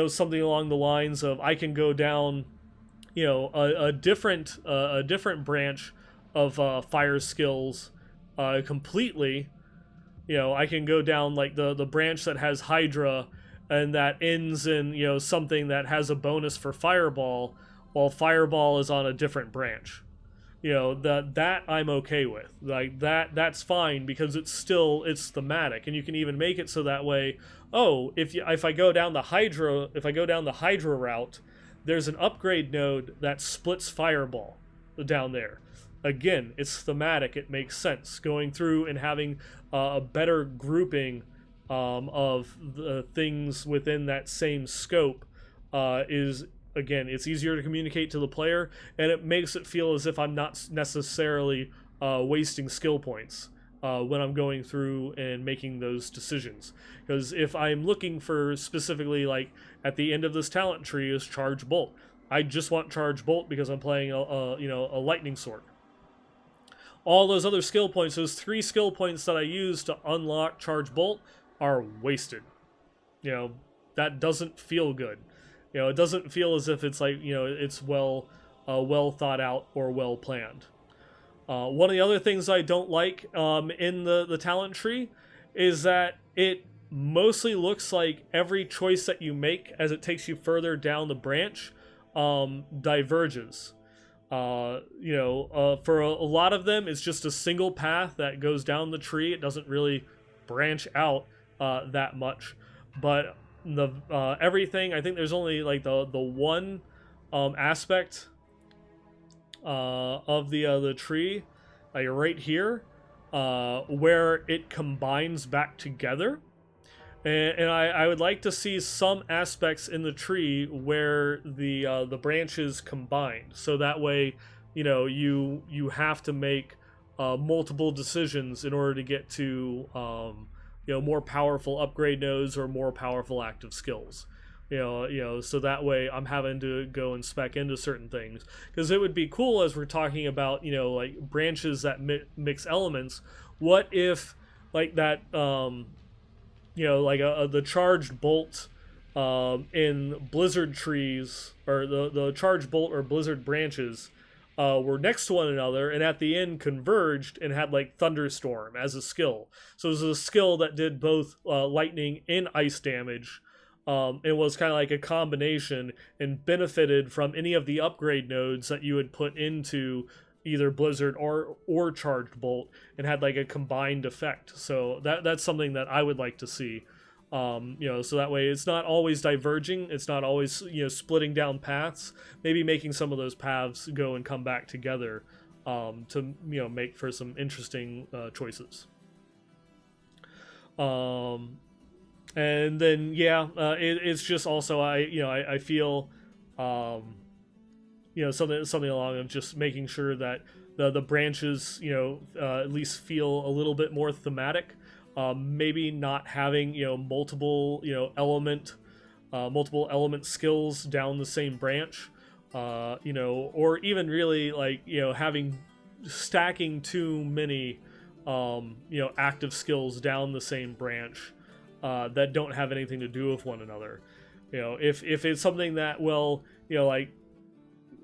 something along the lines of, I can go down, a different branch of fire skills completely. I can go down like the branch that has Hydra and that ends in, something that has a bonus for Fireball, while Fireball is on a different branch. That I'm okay with. Like that's fine, because it's thematic, and you can even make it so that way, oh, if I go down the Hydra route, there's an upgrade node that splits Fireball down there. Again, it's thematic, it makes sense. Going through and having a better grouping of the things within that same scope is, again, it's easier to communicate to the player, and it makes it feel as if I'm not necessarily wasting skill points when I'm going through and making those decisions. Because if I'm looking for specifically, like at the end of this talent tree is Charge Bolt, I just want Charge Bolt because I'm playing a lightning sword. All those other skill points, those 3 skill points that I use to unlock Charge Bolt, are wasted. That doesn't feel good. It doesn't feel as if it's like, it's well thought out or well planned. One of the other things I don't like in the talent tree is that it mostly looks like every choice that you make as it takes you further down the branch diverges. For a lot of them, it's just a single path that goes down the tree. It doesn't really branch out that much. But everything, I think there's only like the one aspect of the tree, like right here, where it combines back together. And I would like to see some aspects in the tree where the branches combined, so that way, you have to make multiple decisions in order to get to more powerful upgrade nodes or more powerful active skills. So that way I'm having to go and spec into certain things, because it would be cool, as we're talking about, like branches that mix elements. What if like that like the charged bolt in blizzard trees, or the charged bolt or blizzard branches were next to one another, and at the end converged and had like thunderstorm as a skill. So it was a skill that did both lightning and ice damage. It was kind of like a combination and benefited from any of the upgrade nodes that you would put into either blizzard or charged bolt, and had like a combined effect. So that's something that I would like to see. So that way it's not always diverging, it's not always splitting down paths, maybe making some of those paths go and come back together to make for some interesting choices. And then it's just also I feel something along of just making sure that the branches at least feel a little bit more thematic. Maybe not having multiple element skills down the same branch, or even really like having stacking too many active skills down the same branch that don't have anything to do with one another. If it's something that like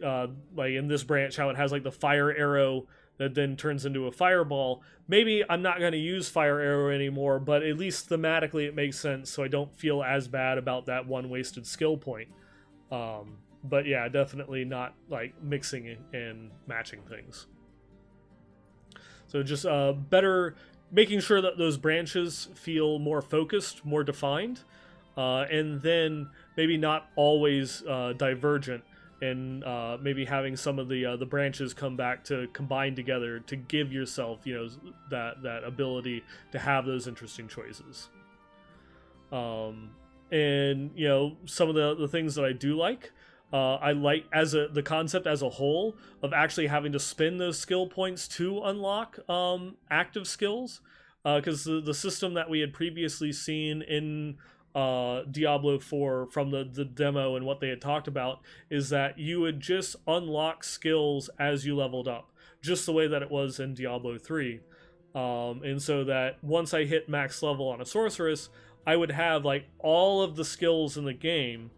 in this branch, how it has like the fire arrow that then turns into a fireball, maybe I'm not going to use fire arrow anymore, but at least thematically it makes sense, so I don't feel as bad about that one wasted skill point. But yeah, definitely not like mixing and matching things. So just better making sure that those branches feel more focused, more defined, and then maybe not always divergent, and maybe having some of the branches come back to combine together to give yourself that ability to have those interesting choices. And some of the things that I do like, I like the concept as a whole of actually having to spend those skill points to unlock active skills, because the system that we had previously seen in Diablo 4 from the demo and what they had talked about is that you would just unlock skills as you leveled up, just the way that it was in Diablo 3. And so that once I hit max level on a sorceress, I would have like all of the skills in the game,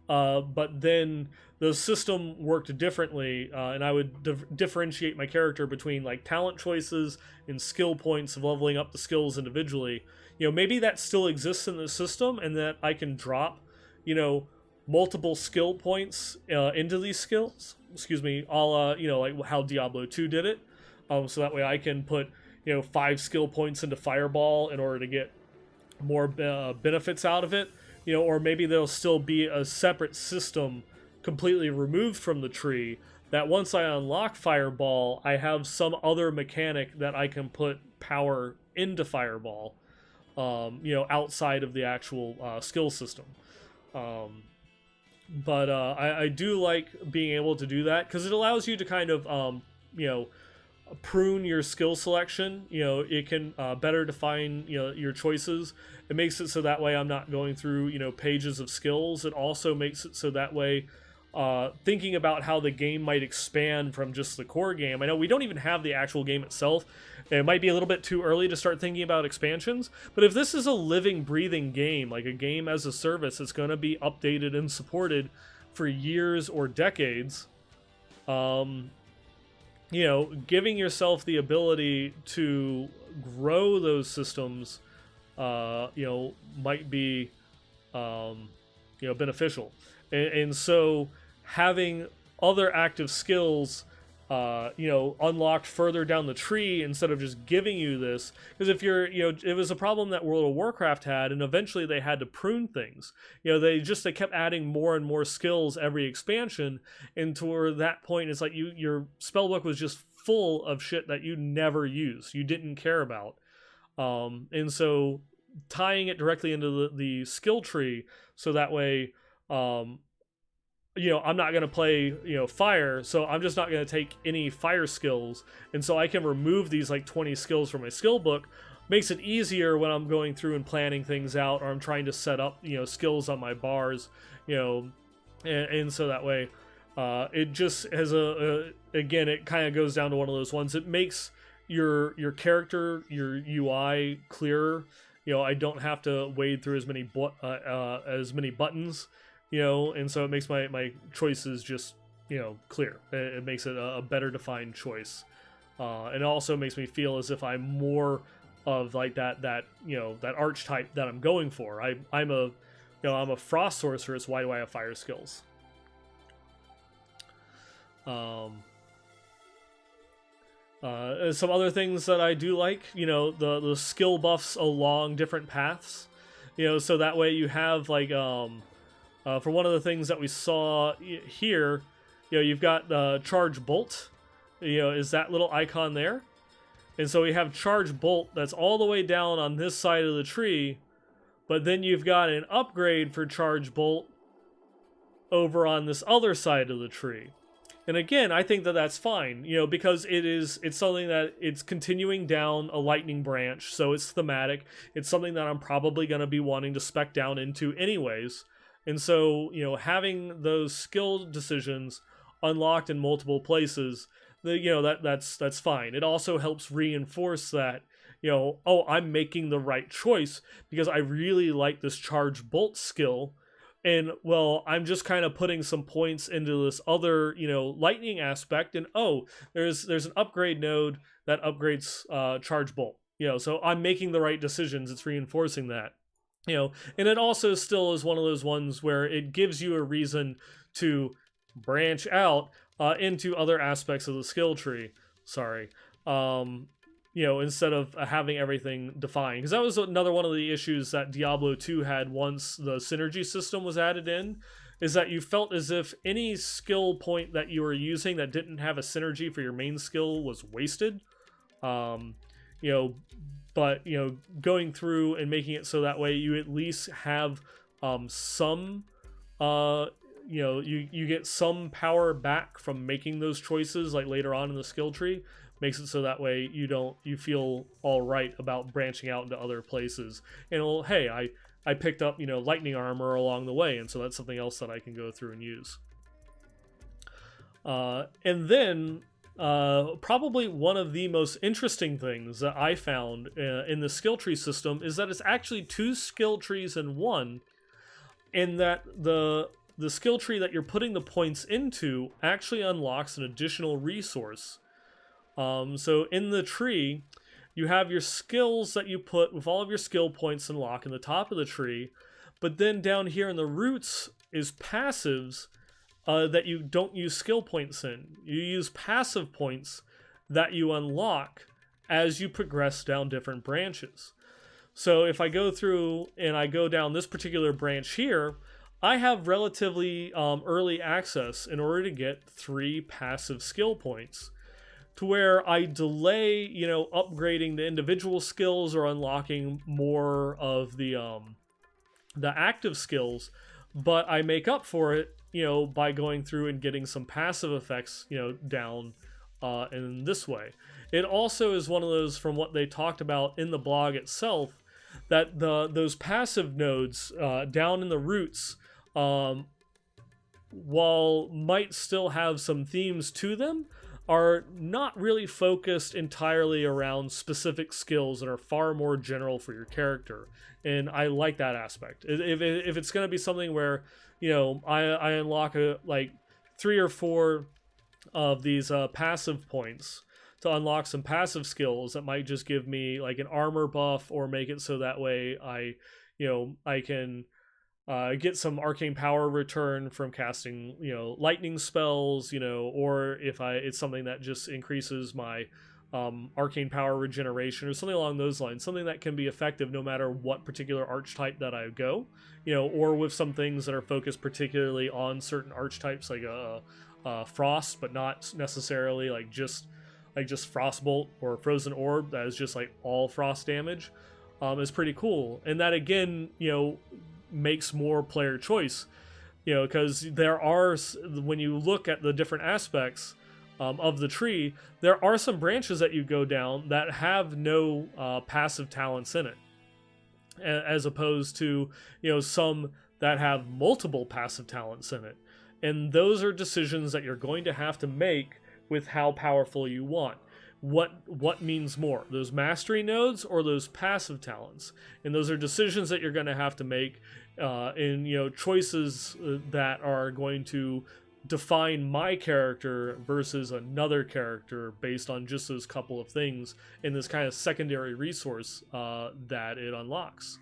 but then the system worked differently, and I would differentiate my character between like talent choices and skill points of leveling up the skills individually. Maybe that still exists in the system, and that I can drop, multiple skill points into these skills. Excuse me, all like how Diablo 2 did it. So that way I can put 5 skill points into Fireball in order to get more benefits out of it. Or maybe there'll still be a separate system completely removed from the tree that once I unlock Fireball, I have some other mechanic that I can put power into Fireball, outside of the actual skill system. But I do like being able to do that because it allows you to kind of, prune your skill selection. It can better define your choices. It makes it so that way I'm not going through pages of skills. It also makes it so that way thinking about how the game might expand from just the core game. I know we don't even have the actual game itself. It might be a little bit too early to start thinking about expansions, but if this is a living, breathing game, like a game as a service, it's going to be updated and supported for years or decades. Giving yourself the ability to grow those systems, might be, beneficial. And so having other active skills, unlocked further down the tree instead of just giving you this, because if you're, it was a problem that World of Warcraft had, and eventually they had to prune things. They kept adding more and more skills every expansion, and toward that point, it's like your spellbook was just full of shit that you never used, you didn't care about, and so tying it directly into the skill tree, so that way, I'm not going to play, fire, so I'm just not going to take any fire skills. And so I can remove these like 20 skills from my skill book. Makes it easier when I'm going through and planning things out, or I'm trying to set up, skills on my bars, and so that way, it just has again, it kind of goes down to one of those ones. It makes your character, your UI clearer. I don't have to wade through as many buttons, and so it makes my choices just, clear. It makes it a better defined choice. And it also makes me feel as if I'm more of like that archetype that I'm going for. I'm a frost sorceress. Why do I have fire skills? Some other things that I do like, the skill buffs along different paths, so that way you have like, for one of the things that we saw here, you've got the charge bolt, is that little icon there. And so we have charge bolt that's all the way down on this side of the tree, but then you've got an upgrade for charge bolt over on this other side of the tree. And again, I think that that's fine, because it's something that it's continuing down a lightning branch, so it's thematic. It's something that I'm probably going to be wanting to spec down into anyways. And so, having those skill decisions unlocked in multiple places, that's fine. It also helps reinforce that, I'm making the right choice because I really like this charge bolt skill. And, well, I'm just kind of putting some points into this other, lightning aspect. And, there's an upgrade node that upgrades charge bolt. So I'm making the right decisions. It's reinforcing that. And it also still is one of those ones where it gives you a reason to branch out into other aspects of the skill tree. Sorry. Instead of having everything defined. Because that was another one of the issues that Diablo 2 had once the synergy system was added in, is that you felt as if any skill point that you were using that didn't have a synergy for your main skill was wasted. But, going through and making it so that way you at least have some, you get some power back from making those choices, like later on in the skill tree, makes it so that way you feel all right about branching out into other places. And, well, hey, I picked up, lightning armor along the way, and so that's something else that I can go through and use. And then probably one of the most interesting things that I found in the skill tree system is that it's actually 2 skill trees in one, in that the skill tree that you're putting the points into actually unlocks an additional resource. So in the tree, you have your skills that you put with all of your skill points unlock in the top of the tree, but then down here in the roots is passives that you don't use skill points in. You use passive points that you unlock as you progress down different branches. So if I go through and I go down this particular branch here, I have relatively early access in order to get 3 passive skill points, to where I delay, upgrading the individual skills or unlocking more of the active skills, but I make up for it, by going through and getting some passive effects, down in this way. It also is one of those, from what they talked about in the blog itself, that those passive nodes down in the roots, while might still have some themes to them, are not really focused entirely around specific skills and are far more general for your character. And I like that aspect. If it's going to be something where, I unlock 3 or 4 of these passive points to unlock some passive skills that might just give me like an armor buff, or make it so that way I can get some arcane power return from casting, lightning spells, or if it's something that just increases my arcane power regeneration or something along those lines, something that can be effective no matter what particular archetype that I go, or with some things that are focused particularly on certain archetypes, like frost, but not necessarily like just frostbolt or frozen orb that is just like all frost damage, is pretty cool. And that again, makes more player choice, because there are, when you look at the different aspects of the tree, there are some branches that you go down that have no passive talents in it, as opposed to some that have multiple passive talents in it. And those are decisions that you're going to have to make with how powerful you want. What means more, those mastery nodes or those passive talents? And those are decisions that you're going to have to make in choices that are going to define my character versus another character based on just those couple of things in this kind of secondary resource that it unlocks.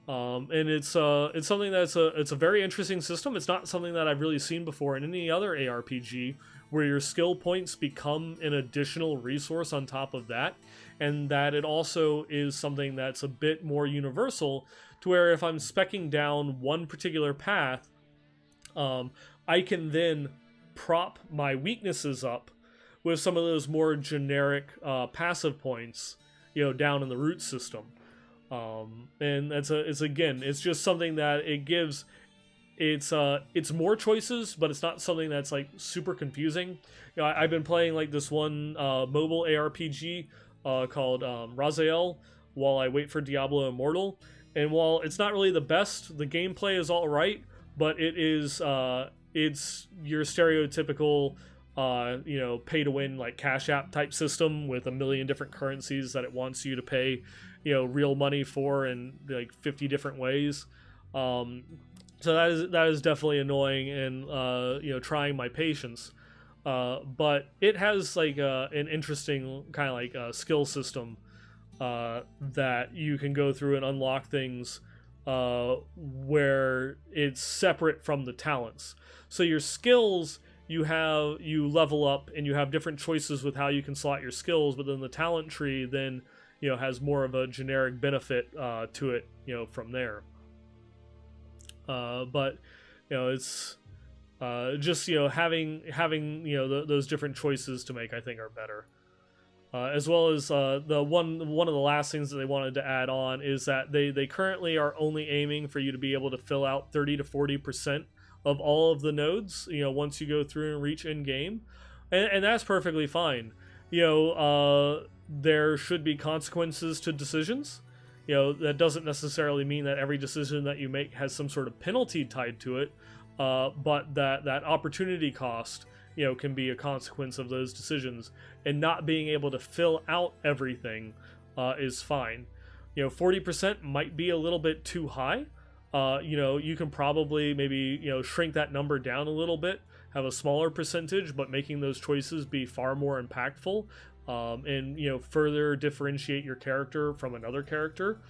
And it's something that's it's a very interesting system. It's not something that I've really seen before in any other ARPG, where your skill points become an additional resource on top of that, and that it also is something that's a bit more universal, to where if I'm speccing down one particular path, I can then prop my weaknesses up with some of those more generic passive points, down in the root system. And it's just something that it gives. It's more choices, but it's not something that's like super confusing. I've been playing like this one mobile ARPG called Raziel while I wait for Diablo Immortal, and while it's not really the best, the gameplay is all right, but it's your stereotypical pay to win, like Cash App type system with a million different currencies that it wants you to pay real money for in like 50 different ways. So that is definitely annoying and trying my patience. But it has like an interesting kind of like skill system that you can go through and unlock things where it's separate from the talents. So your skills, you level up and you have different choices with how you can slot your skills, but then the talent tree then has more of a generic benefit to it from there. But it's just having those different choices to make, I think, are better. As well as the one of the last things that they wanted to add on is that they currently are only aiming for you to be able to fill out 30 to 40% of all of the nodes once you go through and reach in game, and that's perfectly fine. There should be consequences to decisions. that doesn't necessarily mean that every decision that you make has some sort of penalty tied to it, but that opportunity cost, can be a consequence of those decisions, and not being able to fill out everything is fine. 40% might be a little bit too high. You can probably maybe, shrink that number down a little bit, have a smaller percentage, but making those choices be far more impactful, and further differentiate your character from another character.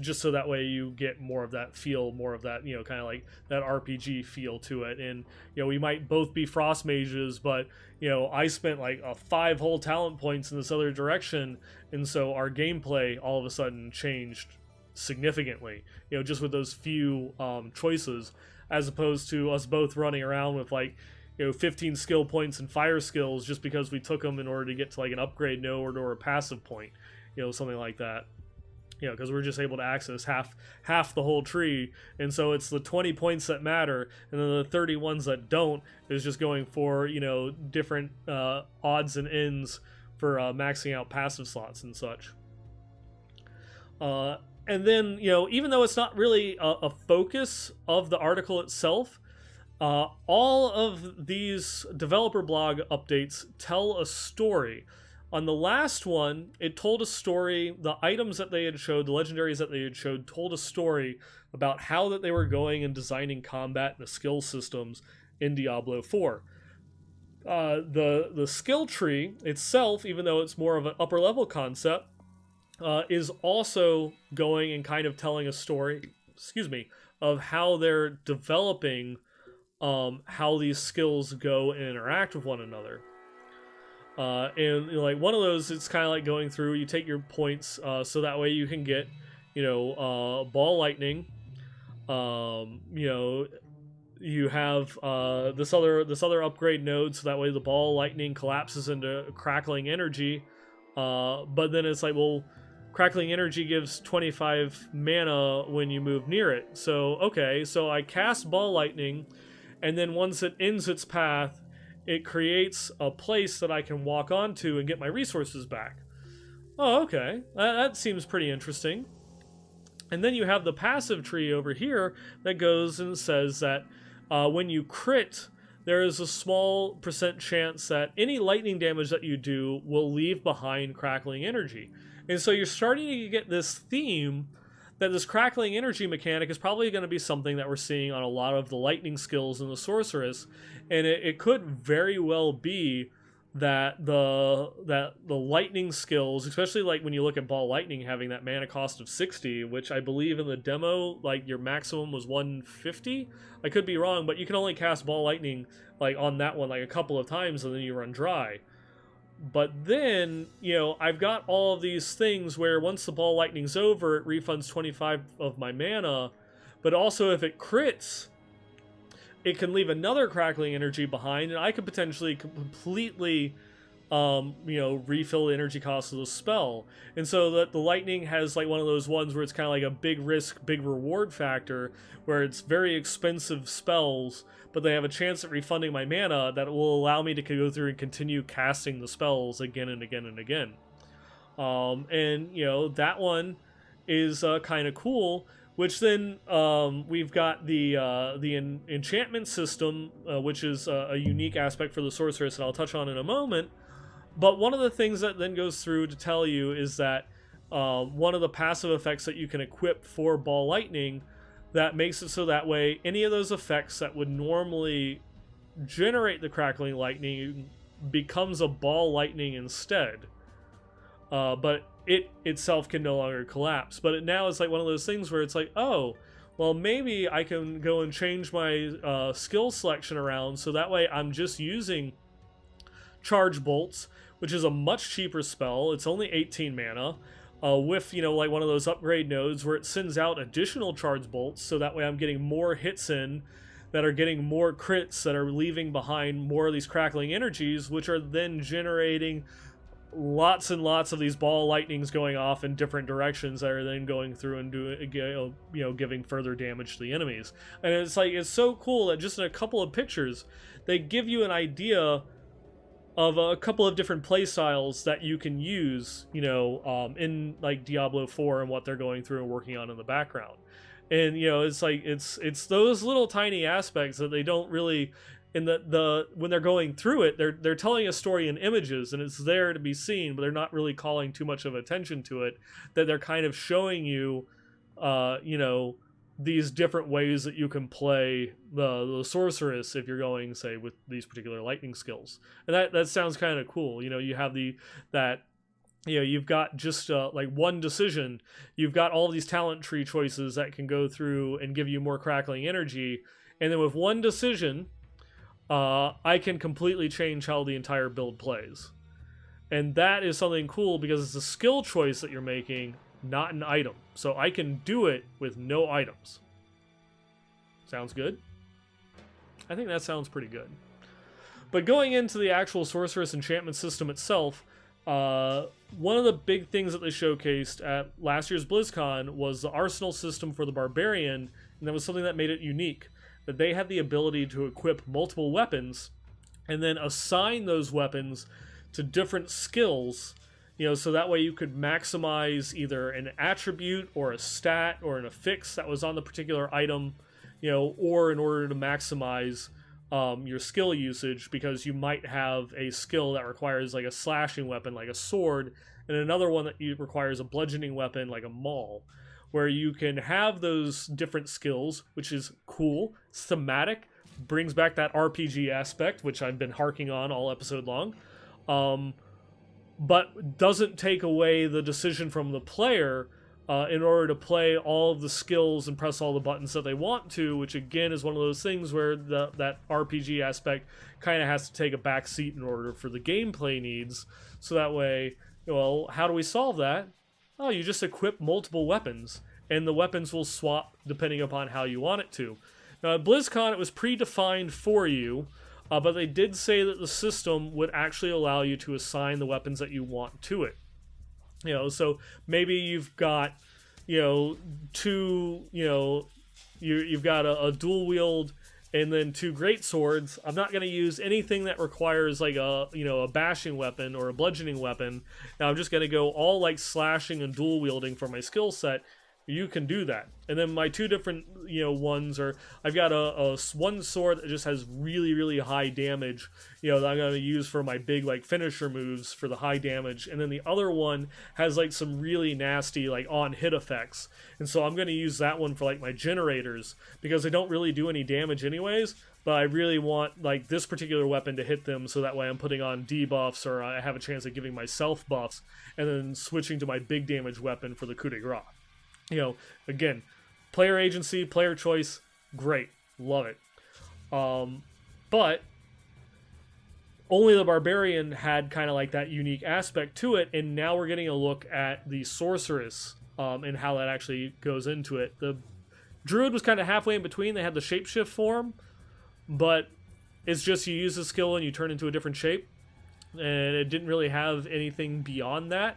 Just so that way you get more of that feel, more of that, kind of like that RPG feel to it. And, we might both be frost mages, but, I spent like 5 whole talent points in this other direction. And so our gameplay all of a sudden changed significantly, just with those few choices, as opposed to us both running around with like, 15 skill points and fire skills just because we took them in order to get to like an upgrade node or a passive point, something like that. Because we're just able to access half the whole tree, and so it's the 20 points that matter, and then the 30 ones that don't is just going for different odds and ends for maxing out passive slots and such. And then even though it's not really a focus of the article itself, all of these developer blog updates tell a story. On the last one, it told a story. The items that they had showed, the legendaries that they had showed, told a story about how that they were going and designing combat and the skill systems in Diablo 4. The skill tree itself, even though it's more of an upper level concept, is also going and kind of telling a story, of how they're developing how these skills go and interact with one another. And like one of those, it's kind of like going through, you take your points, so that way you can get, ball lightning. You have this other upgrade node, so that way the ball lightning collapses into crackling energy. But then it's like, well, crackling energy gives 25 mana when you move near it. So okay, so I cast ball lightning, and then once it ends its path, it creates a place that I can walk onto and get my resources back. Oh, okay. That seems pretty interesting. And then you have the passive tree over here that goes and says that when you crit, there is a small percent chance that any lightning damage that you do will leave behind crackling energy. And so you're starting to get this theme that this crackling energy mechanic is probably going to be something that we're seeing on a lot of the lightning skills in the Sorceress, and it could very well be that the lightning skills, especially like when you look at ball lightning having that mana cost of 60, which I believe in the demo like your maximum was 150. I could be wrong, but you can only cast ball lightning like on that one like a couple of times and then you run dry. But then, I've got all of these things where once the ball lightning's over, it refunds 25 of my mana. But also if it crits, it can leave another crackling energy behind, and I could potentially completely, refill the energy cost of the spell. And so that the lightning has like one of those ones where it's kind of like a big risk, big reward factor, where it's very expensive spells, but they have a chance at refunding my mana that will allow me to go through and continue casting the spells again and again and again. And that one is kind of cool. Which then we've got the enchantment system, which is a unique aspect for the Sorceress, and I'll touch on in a moment. But one of the things that then goes through to tell you is that one of the passive effects that you can equip for ball lightning that makes it so that way any of those effects that would normally generate the crackling lightning becomes a ball lightning instead. But it itself can no longer collapse. But now it's like one of those things where it's like, oh, well, maybe I can go and change my skill selection around so that way I'm just using Charge Bolts, which is a much cheaper spell. It's only 18 mana, with, like one of those upgrade nodes where it sends out additional Charge Bolts, so that way I'm getting more hits in that are getting more crits that are leaving behind more of these crackling energies, which are then generating lots and lots of these ball lightnings going off in different directions that are then going through and doing, giving further damage to the enemies. And it's like, it's so cool that just in a couple of pictures, they give you an idea of a couple of different play styles that you can use, in like Diablo 4 and what they're going through and working on in the background. And it's like it's those little tiny aspects that they don't really, in the when they're going through it, they're telling a story in images and it's there to be seen, but they're not really calling too much of attention to it. That they're kind of showing you, these different ways that you can play the sorceress if you're going, say, with these particular lightning skills. And that sounds kind of cool. You have you've got just like one decision. You've got all these talent tree choices that can go through and give you more crackling energy. And then with one decision, I can completely change how the entire build plays. And that is something cool because it's a skill choice that you're making, not an item. So I can do it with no items. Sounds good? I think that sounds pretty good. But going into the actual Sorceress Enchantment system itself, one of the big things that they showcased at last year's BlizzCon was the arsenal system for the Barbarian, and that was something that made it unique. That they had the ability to equip multiple weapons and then assign those weapons to different skills, so that way you could maximize either an attribute or a stat or an affix that was on the particular item, or in order to maximize your skill usage, because you might have a skill that requires like a slashing weapon like a sword and another one that requires a bludgeoning weapon like a maul, where you can have those different skills, which is cool, it's thematic, brings back that RPG aspect, which I've been harking on all episode long, but doesn't take away the decision from the player in order to play all of the skills and press all the buttons that they want to, which again is one of those things where that RPG aspect kind of has to take a back seat in order for the gameplay needs. So that way, how do we solve that? Oh, you just equip multiple weapons, and the weapons will swap depending upon how you want it to. Now, at BlizzCon, it was predefined for you, but they did say that the system would actually allow you to assign the weapons that you want to it. So maybe you've got, two, you've got a dual wield and then two great swords. I'm not going to use anything that requires like a bashing weapon or a bludgeoning weapon. Now I'm just going to go all like slashing and dual wielding for my skill set. You can do that. And then my two different, ones are, I've got a one sword that just has really, really high damage, that I'm going to use for my big, like, finisher moves for the high damage. And then the other one has, like, some really nasty, like, on-hit effects. And so I'm going to use that one for, like, my generators, because they don't really do any damage anyways, but I really want, like, this particular weapon to hit them, so that way I'm putting on debuffs, or I have a chance of giving myself buffs, and then switching to my big damage weapon for the coup de grace. Again, player agency, player choice, great, love it. But only the Barbarian had kind of like that unique aspect to it, and now we're getting a look at the Sorceress and how that actually goes into it. The Druid was kind of halfway in between. They had the shapeshift form, but it's just you use the skill and you turn into a different shape, and it didn't really have anything beyond that.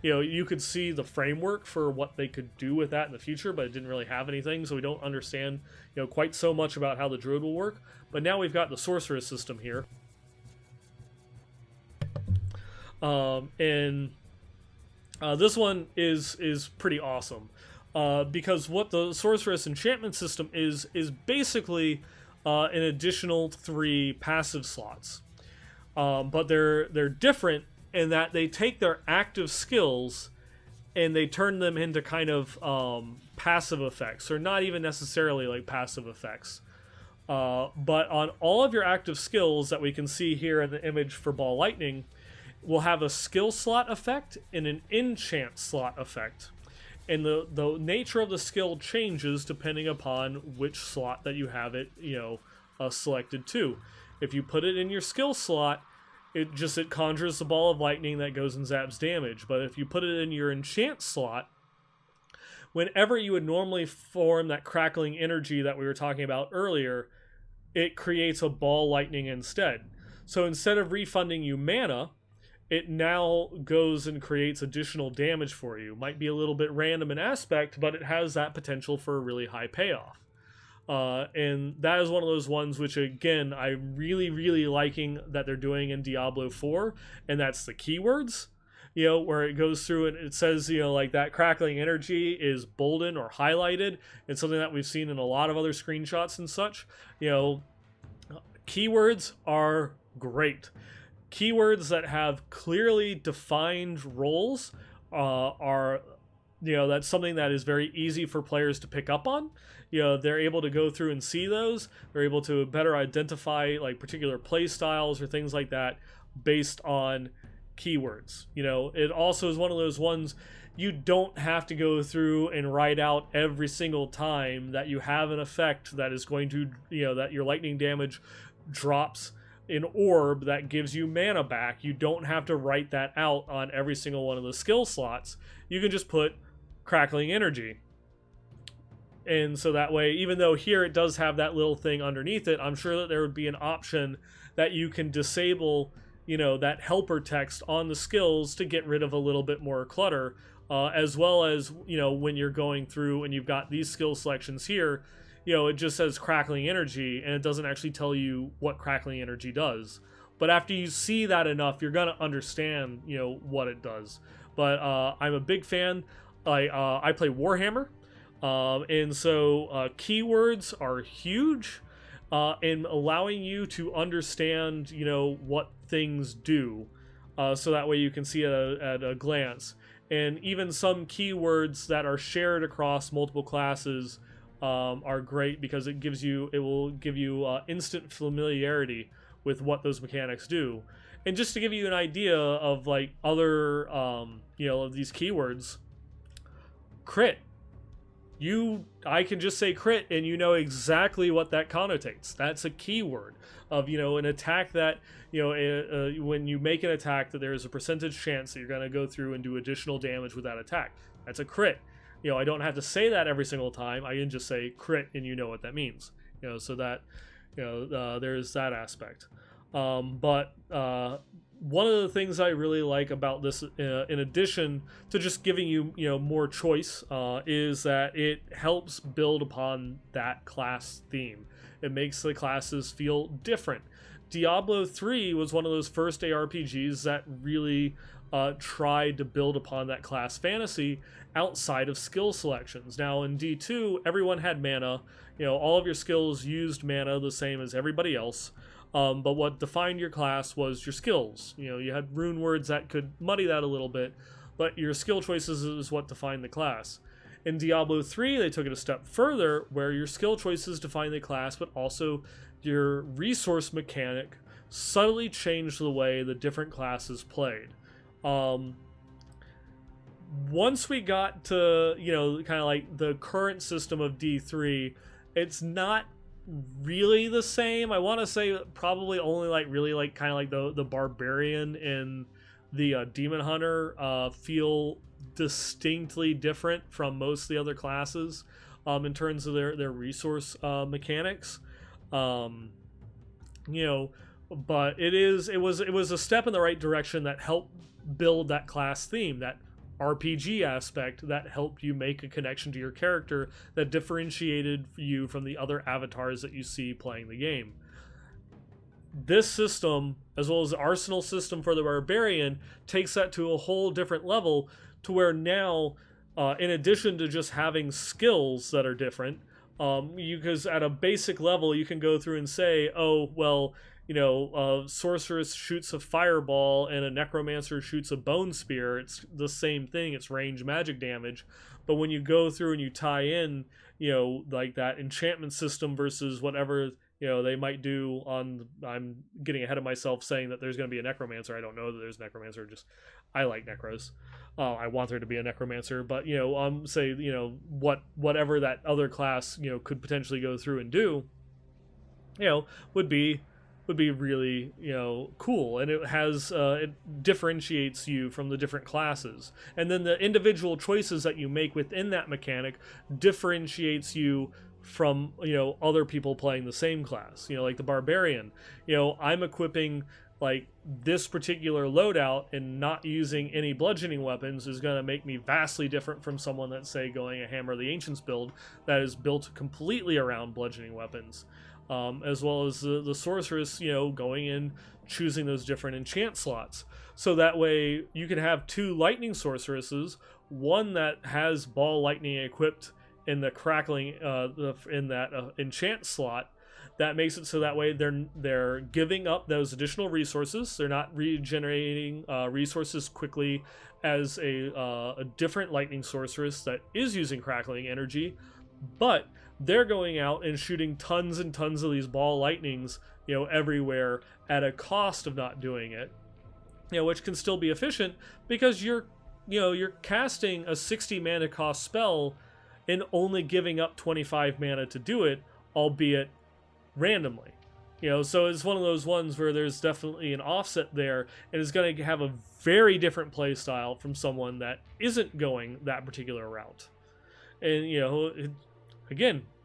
You could see the framework for what they could do with that in the future, but it didn't really have anything, so we don't understand, quite so much about how the Druid will work. But now we've got the Sorceress system here. And this one is pretty awesome, because what the Sorceress Enchantment system is basically an additional 3 passive slots. But they're different in that they take their active skills and they turn them into kind of passive effects, or not even necessarily like passive effects. But on all of your active skills that we can see here in the image for Ball Lightning, will have a skill slot effect and an enchant slot effect. And the nature of the skill changes depending upon which slot that you have it, selected to. If you put it in your skill slot, it conjures the ball of lightning that goes and zaps damage. But if you put it in your enchant slot, whenever you would normally form that crackling energy that we were talking about earlier, it creates a ball lightning instead. So instead of refunding you mana, it now goes and creates additional damage for you. Might be a little bit random in aspect, but it has that potential for a really high payoff. And that is one of those ones which, again, I really liking that they're doing in Diablo 4, and that's the keywords. Where it goes through and it says, like that crackling energy is bolden or highlighted. It's something that we've seen in a lot of other screenshots and such. Keywords are great. Keywords that have clearly defined roles are, that's something that is very easy for players to pick up on. They're able to go through and see those. They're able to better identify like particular play styles or things like that based on keywords. It also is one of those ones you don't have to go through and write out every single time that you have an effect that is going to, that your lightning damage drops an orb that gives you mana back. You don't have to write that out on every single one of the skill slots. You can just put crackling energy. And so that way, even though here it does have that little thing underneath it, I'm sure that there would be an option that you can disable that helper text on the skills to get rid of a little bit more clutter, as well as, when you're going through and you've got these skill selections here, it just says crackling energy and it doesn't actually tell you what crackling energy does. But after you see that enough, you're going to understand, what it does. But I'm a big fan. I play Warhammer, and so keywords are huge in allowing you to understand, what things do, so that way you can see it at a glance. And even some keywords that are shared across multiple classes are great because it will give you instant familiarity with what those mechanics do. And just to give you an idea of like other of these keywords, crit. I can just say crit and you know exactly what that connotates. That's a keyword of, an attack that, when you make an attack that there is a percentage chance that you're going to go through and do additional damage with that attack. That's a crit. I don't have to say that every single time. I can just say crit and you know what that means. So that, there's that aspect. But one of the things I really like about this, in addition to just giving you, more choice, is that it helps build upon that class theme. It makes the classes feel different. Diablo 3 was one of those first ARPGs that really tried to build upon that class fantasy outside of skill selections. Now in D2, everyone had mana. All of your skills used mana the same as everybody else. But what defined your class was your skills. You had rune words that could muddy that a little bit, but your skill choices is what defined the class. In Diablo 3, they took it a step further, where your skill choices define the class, but also your resource mechanic subtly changed the way the different classes played. Once we got to, kind of like the current system of D3, it's not really the same. I want to say probably only kind of like the barbarian and the demon hunter feel distinctly different from most of the other classes in terms of their resource mechanics. But it was a step in the right direction that helped build that class theme, that RPG aspect that helped you make a connection to your character that differentiated you from the other avatars that you see playing the game. This system, as well as the arsenal system for the barbarian, takes that to a whole different level, to where now, in addition to just having skills that are different, because at a basic level you can go through and say, oh well, sorceress shoots a fireball and a necromancer shoots a bone spear. It's the same thing. It's range magic damage. But when you go through and you tie in, like that enchantment system versus whatever, they might do on, I'm getting ahead of myself saying that there's going to be a necromancer. I don't know that there's a necromancer. Just, I like necros. I want there to be a necromancer, but, say, whatever that other class, could potentially go through and do, would be really cool, and it has it differentiates you from the different classes, and then the individual choices that you make within that mechanic differentiates you from other people playing the same class. Like the barbarian, I'm equipping like this particular loadout and not using any bludgeoning weapons is going to make me vastly different from someone that's, say, going a Hammer of the Ancients build that is built completely around bludgeoning weapons, as well as the sorceress, going in, choosing those different enchant slots. So that way you can have 2 lightning sorceresses, one that has ball lightning equipped in the crackling in that enchant slot. That makes it so that way they're giving up those additional resources. They're not regenerating resources quickly as a different lightning sorceress that is using crackling energy, but they're going out and shooting tons and tons of these ball lightnings, everywhere at a cost of not doing it, which can still be efficient because you're casting a 60 mana cost spell and only giving up 25 mana to do it, albeit randomly. So it's one of those ones where there's definitely an offset there, and it's going to have a very different play style from someone that isn't going that particular route. And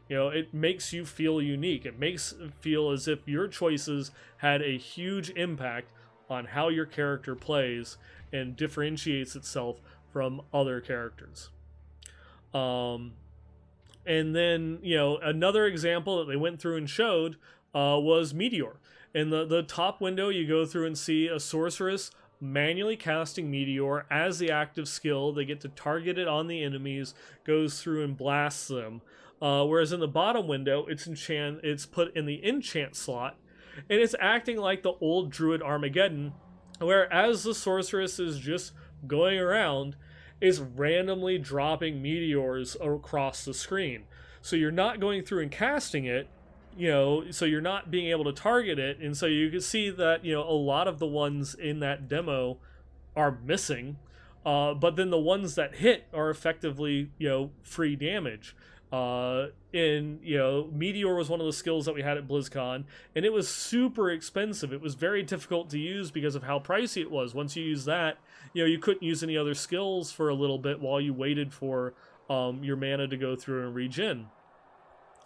it makes you feel unique. It makes it feel as if your choices had a huge impact on how your character plays and differentiates itself from other characters. And then, another example that they went through and showed was Meteor. In the top window, you go through and see a sorceress manually casting Meteor as the active skill. They get to target it on the enemies, goes through and blasts them. Whereas in the bottom window, it's put in the enchant slot, and it's acting like the old Druid Armageddon, where as the sorceress is just going around, is randomly dropping meteors across the screen. So you're not going through and casting it, so you're not being able to target it, and so you can see that, a lot of the ones in that demo are missing, but then the ones that hit are effectively, free damage. Meteor was one of the skills that we had at BlizzCon, and it was super expensive. It was very difficult to use because of how pricey it was. Once you use that, you couldn't use any other skills for a little bit while you waited for your mana to go through and regen.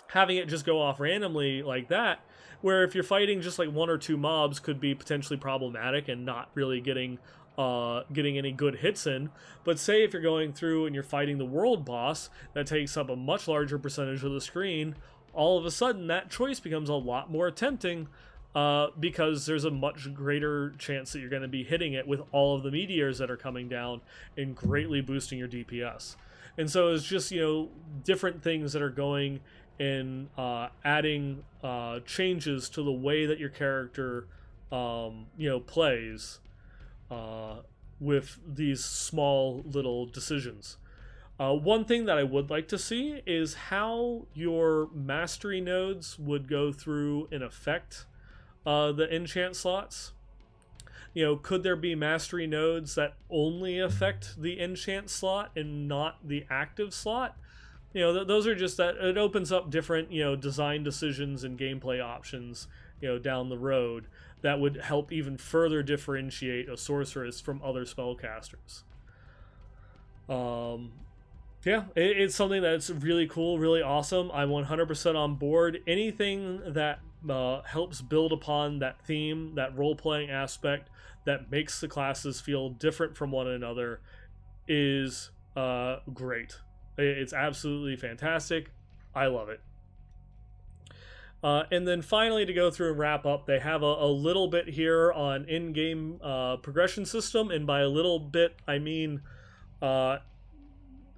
Having it just go off randomly like that, where if you're fighting just like 1 or 2 mobs, could be potentially problematic and not really getting any good hits in. But say if you're going through and you're fighting the world boss that takes up a much larger percentage of the screen, all of a sudden that choice becomes a lot more tempting, because there's a much greater chance that you're going to be hitting it with all of the meteors that are coming down and greatly boosting your DPS. And so it's just, different things that are going and adding changes to the way that your character plays with these small little decisions. One thing that I would like to see is how your mastery nodes would go through and affect the enchant slots. Could there be mastery nodes that only affect the enchant slot and not the active slot? Those are just that it opens up different, design decisions and gameplay options, down the road that would help even further differentiate a sorceress from other spellcasters. It's something that's really cool, really awesome. I'm 100% on board. Anything that helps build upon that theme, that role-playing aspect, that makes the classes feel different from one another is great. It's absolutely fantastic. I love it. And then finally, to go through and wrap up, they have a little bit here on in-game progression system, and by a little bit, I mean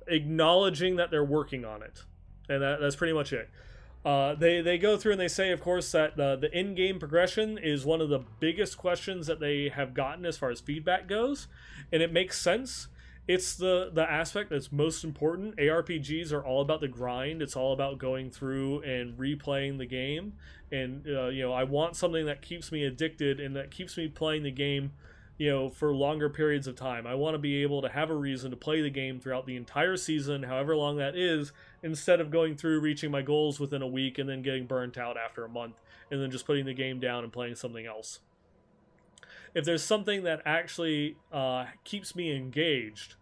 acknowledging that they're working on it. And that's pretty much it. They go through and they say, of course, that the in-game progression is one of the biggest questions that they have gotten as far as feedback goes, and it makes sense. It's the aspect that's most important. ARPGs are all about the grind. It's all about going through and replaying the game. And, I want something that keeps me addicted and that keeps me playing the game, for longer periods of time. I want to be able to have a reason to play the game throughout the entire season, however long that is, instead of going through, reaching my goals within a week and then getting burnt out after a month and then just putting the game down and playing something else. If there's something that actually keeps me engaged,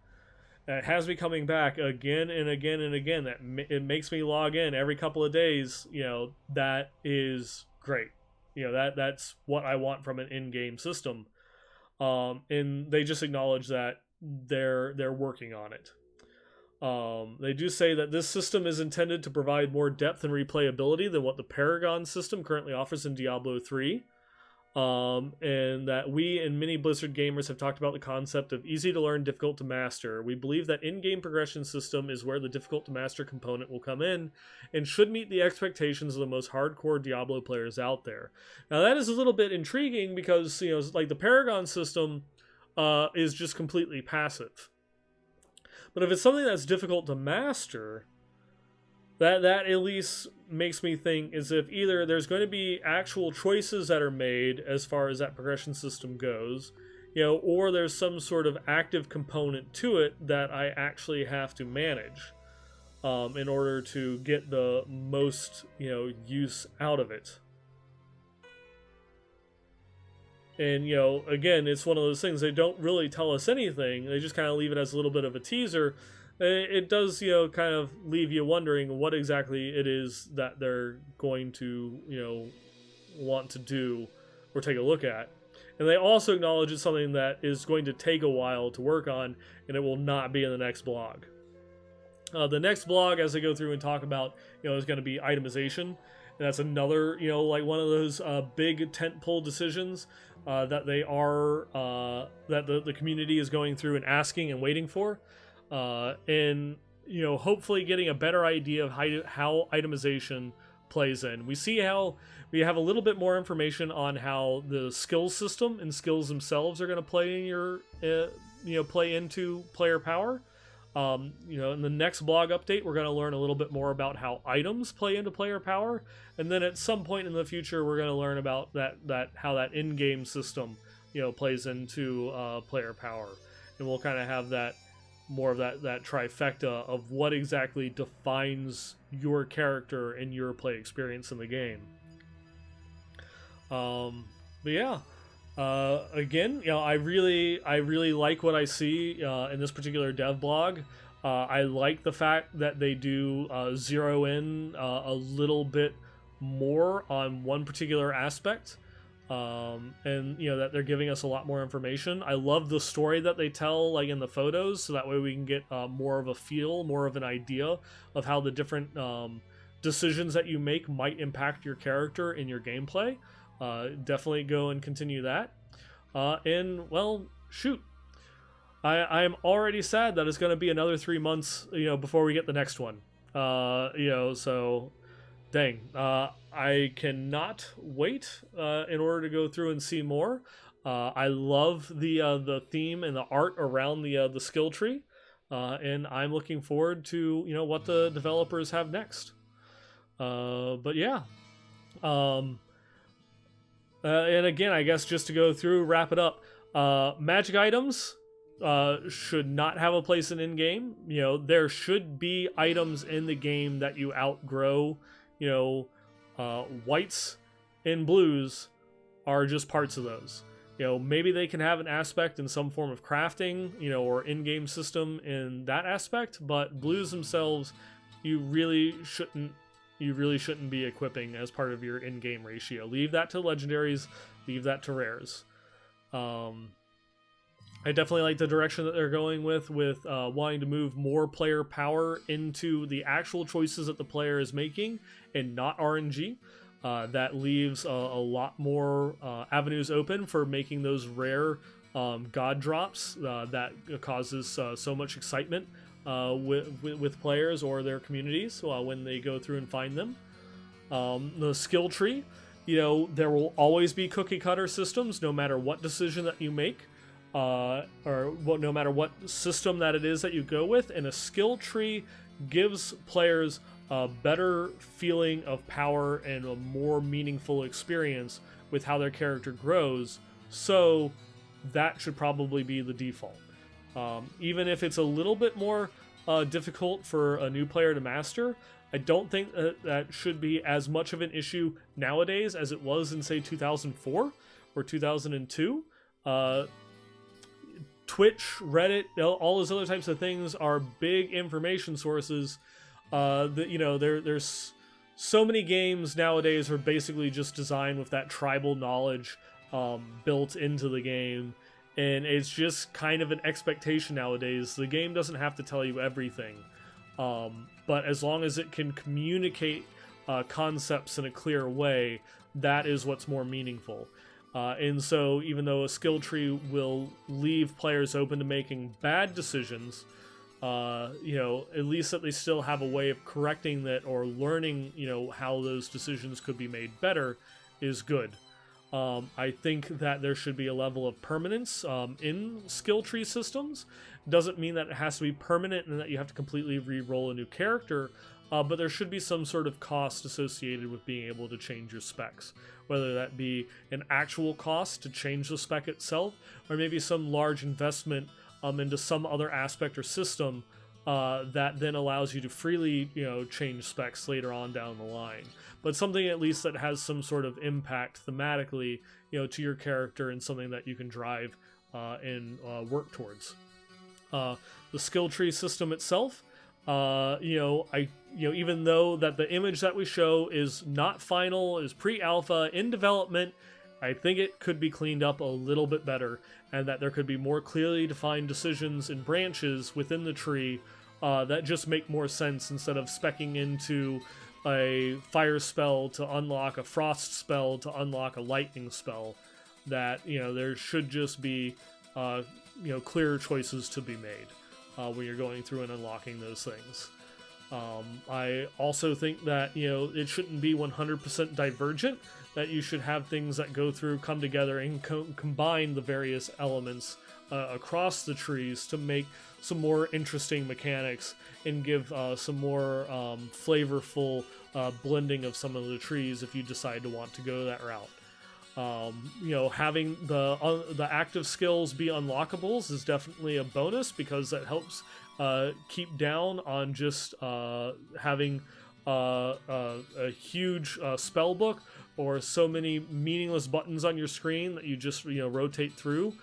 that has me coming back again and again and again, that it makes me log in every couple of days, that is great. That's what I want from an in-game system. And they just acknowledge that they're working on it. They do say that this system is intended to provide more depth and replayability than what the Paragon system currently offers in Diablo 3. And that we and many Blizzard gamers have talked about the concept of easy to learn, difficult to master. We believe that in-game progression system is where the difficult to master component will come in and should meet the expectations of the most hardcore Diablo players out there. Now that is a little bit intriguing because, like the Paragon system is just completely passive. But if it's something that's difficult to master, that at least makes me think is if either there's going to be actual choices that are made as far as that progression system goes, or there's some sort of active component to it that I actually have to manage in order to get the most, use out of it. And, again, it's one of those things, they don't really tell us anything. They just kind of leave it as a little bit of a teaser. It does, kind of leave you wondering what exactly it is that they're going to, want to do or take a look at. And they also acknowledge it's something that is going to take a while to work on, and it will not be in the next blog. The next blog, as they go through and talk about, is going to be itemization. And that's another, like one of those big tentpole decisions that they are, that the community is going through and asking and waiting for. And, hopefully getting a better idea of how itemization plays in. We see how we have a little bit more information on how the skills system and skills themselves are going to play in your, play into player power. In the next blog update, we're going to learn a little bit more about how items play into player power, and then at some point in the future, we're going to learn about that how that in-game system, plays into player power, and we'll kind of have that more of that trifecta of what exactly defines your character and your play experience in the game. But yeah. Again, I really like what I see in this particular dev blog. I like the fact that they do zero in a little bit more on one particular aspect, and that they're giving us a lot more information. I love the story that they tell, like in the photos, so that way we can get more of a feel, more of an idea of how the different decisions that you make might impact your character in your gameplay. Definitely go and continue that. And, well, shoot. I am already sad that it's going to be another 3 months, before we get the next one. So, dang. I cannot wait in order to go through and see more. I love the theme and the art around the skill tree. And I'm looking forward to, what the developers have next. But, yeah. And again, I guess just to go through, wrap it up, magic items should not have a place in-game. There should be items in the game that you outgrow. Whites and blues are just parts of those. Maybe they can have an aspect in some form of crafting, or in-game system in that aspect, but blues themselves, you really shouldn't be equipping as part of your in-game ratio. Leave that to legendaries, leave that to rares. I definitely like the direction that they're going with wanting to move more player power into the actual choices that the player is making and not RNG. That leaves a lot more avenues open for making those rare god drops that causes so much excitement with players or their communities when they go through and find them. The skill tree, there will always be cookie cutter systems no matter what decision that you make, no matter what system that it is that you go with, and a skill tree gives players a better feeling of power and a more meaningful experience with how their character grows, so that should probably be the default. Even if it's a little bit more difficult for a new player to master, I don't think that should be as much of an issue nowadays as it was in, say, 2004 or 2002. Twitch, Reddit, all those other types of things are big information sources. There's so many games nowadays are basically just designed with that tribal knowledge built into the game, and it's just kind of an expectation nowadays. The game doesn't have to tell you everything, but as long as it can communicate concepts in a clear way, that is what's more meaningful. And so even though a skill tree will leave players open to making bad decisions, at least that they still have a way of correcting that or learning, how those decisions could be made better is good. I think that there should be a level of permanence in skill tree systems. Doesn't mean that it has to be permanent and that you have to completely re-roll a new character, but there should be some sort of cost associated with being able to change your specs. Whether that be an actual cost to change the spec itself, or maybe some large investment into some other aspect or system that then allows you to freely, change specs later on down the line. But something at least that has some sort of impact thematically, to your character, and something that you can drive and work towards. The skill tree system itself, even though that the image that we show is not final, is pre-alpha, in development, I think it could be cleaned up a little bit better, and that there could be more clearly defined decisions and branches within the tree that just make more sense, instead of speccing into a fire spell to unlock a frost spell to unlock a lightning spell. That, there should just be clearer choices to be made when you're going through and unlocking those things. I also think that, it shouldn't be 100% divergent, that you should have things that go through, come together, and combine the various elements across the trees to make some more interesting mechanics and give some more flavorful blending of some of the trees if you decide to want to go that route. Having the active skills be unlockables is definitely a bonus, because that helps keep down on just having a huge spell book or so many meaningless buttons on your screen that you just rotate through.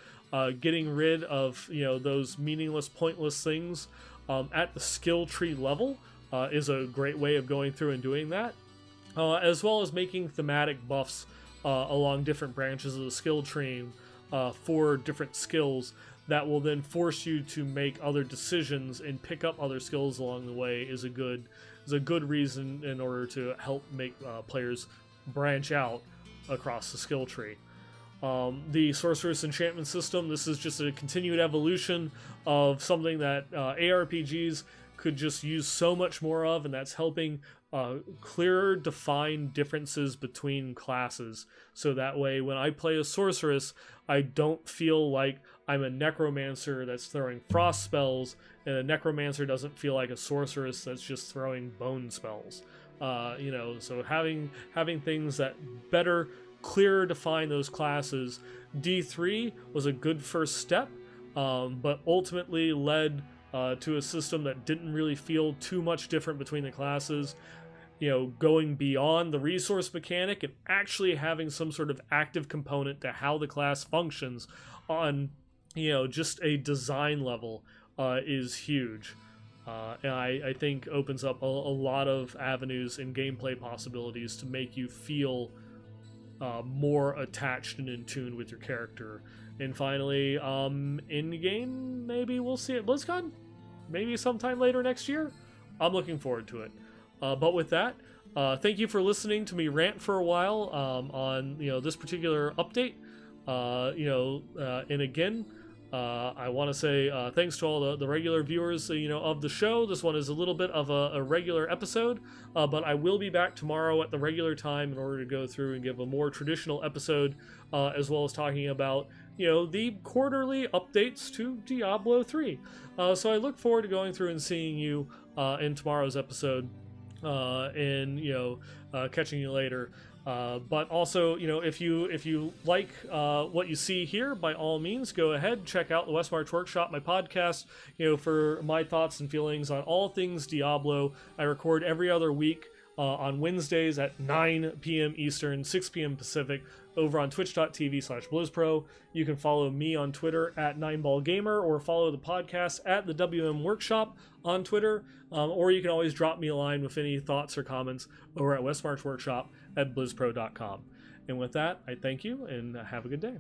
Getting rid of those meaningless, pointless things at the skill tree level is a great way of going through and doing that, as well as making thematic buffs along different branches of the skill tree for different skills that will then force you to make other decisions and pick up other skills along the way is a good reason in order to help make players branch out across the skill tree. The Sorceress Enchantment system, this is just a continued evolution of something that ARPGs could just use so much more of, and that's helping clearer define differences between classes. So that way, when I play a sorceress, I don't feel like I'm a necromancer that's throwing frost spells, and a necromancer doesn't feel like a sorceress that's just throwing bone spells. So having things that better, clearer define those classes. D3 was a good first step, but ultimately led to a system that didn't really feel too much different between the classes. Going beyond the resource mechanic and actually having some sort of active component to how the class functions on, just a design level is huge. And I think opens up a lot of avenues and gameplay possibilities to make you feel more attached and in tune with your character. And finally, in-game, maybe we'll see at BlizzCon, maybe sometime later next year. I'm looking forward to it. But with that, thank you for listening to me rant for a while on this particular update. And again, I want to say thanks to all the regular viewers of the show. This one is a little bit of a regular episode, but I will be back tomorrow at the regular time in order to go through and give a more traditional episode, as well as talking about the quarterly updates to Diablo 3. So I look forward to going through and seeing you in tomorrow's episode, and catching you later. But also, if you like what you see here, by all means, go ahead, check out the Westmarch Workshop, my podcast, for my thoughts and feelings on all things Diablo. I record every other week on Wednesdays at 9 p.m. Eastern, 6 p.m. Pacific, over on twitch.tv/BlizzPro. You can follow me on Twitter at 9ballgamer, or follow the podcast at the WM Workshop on Twitter, or you can always drop me a line with any thoughts or comments over at Westmarch Workshop at blizzpro.com. And with that, I thank you and have a good day.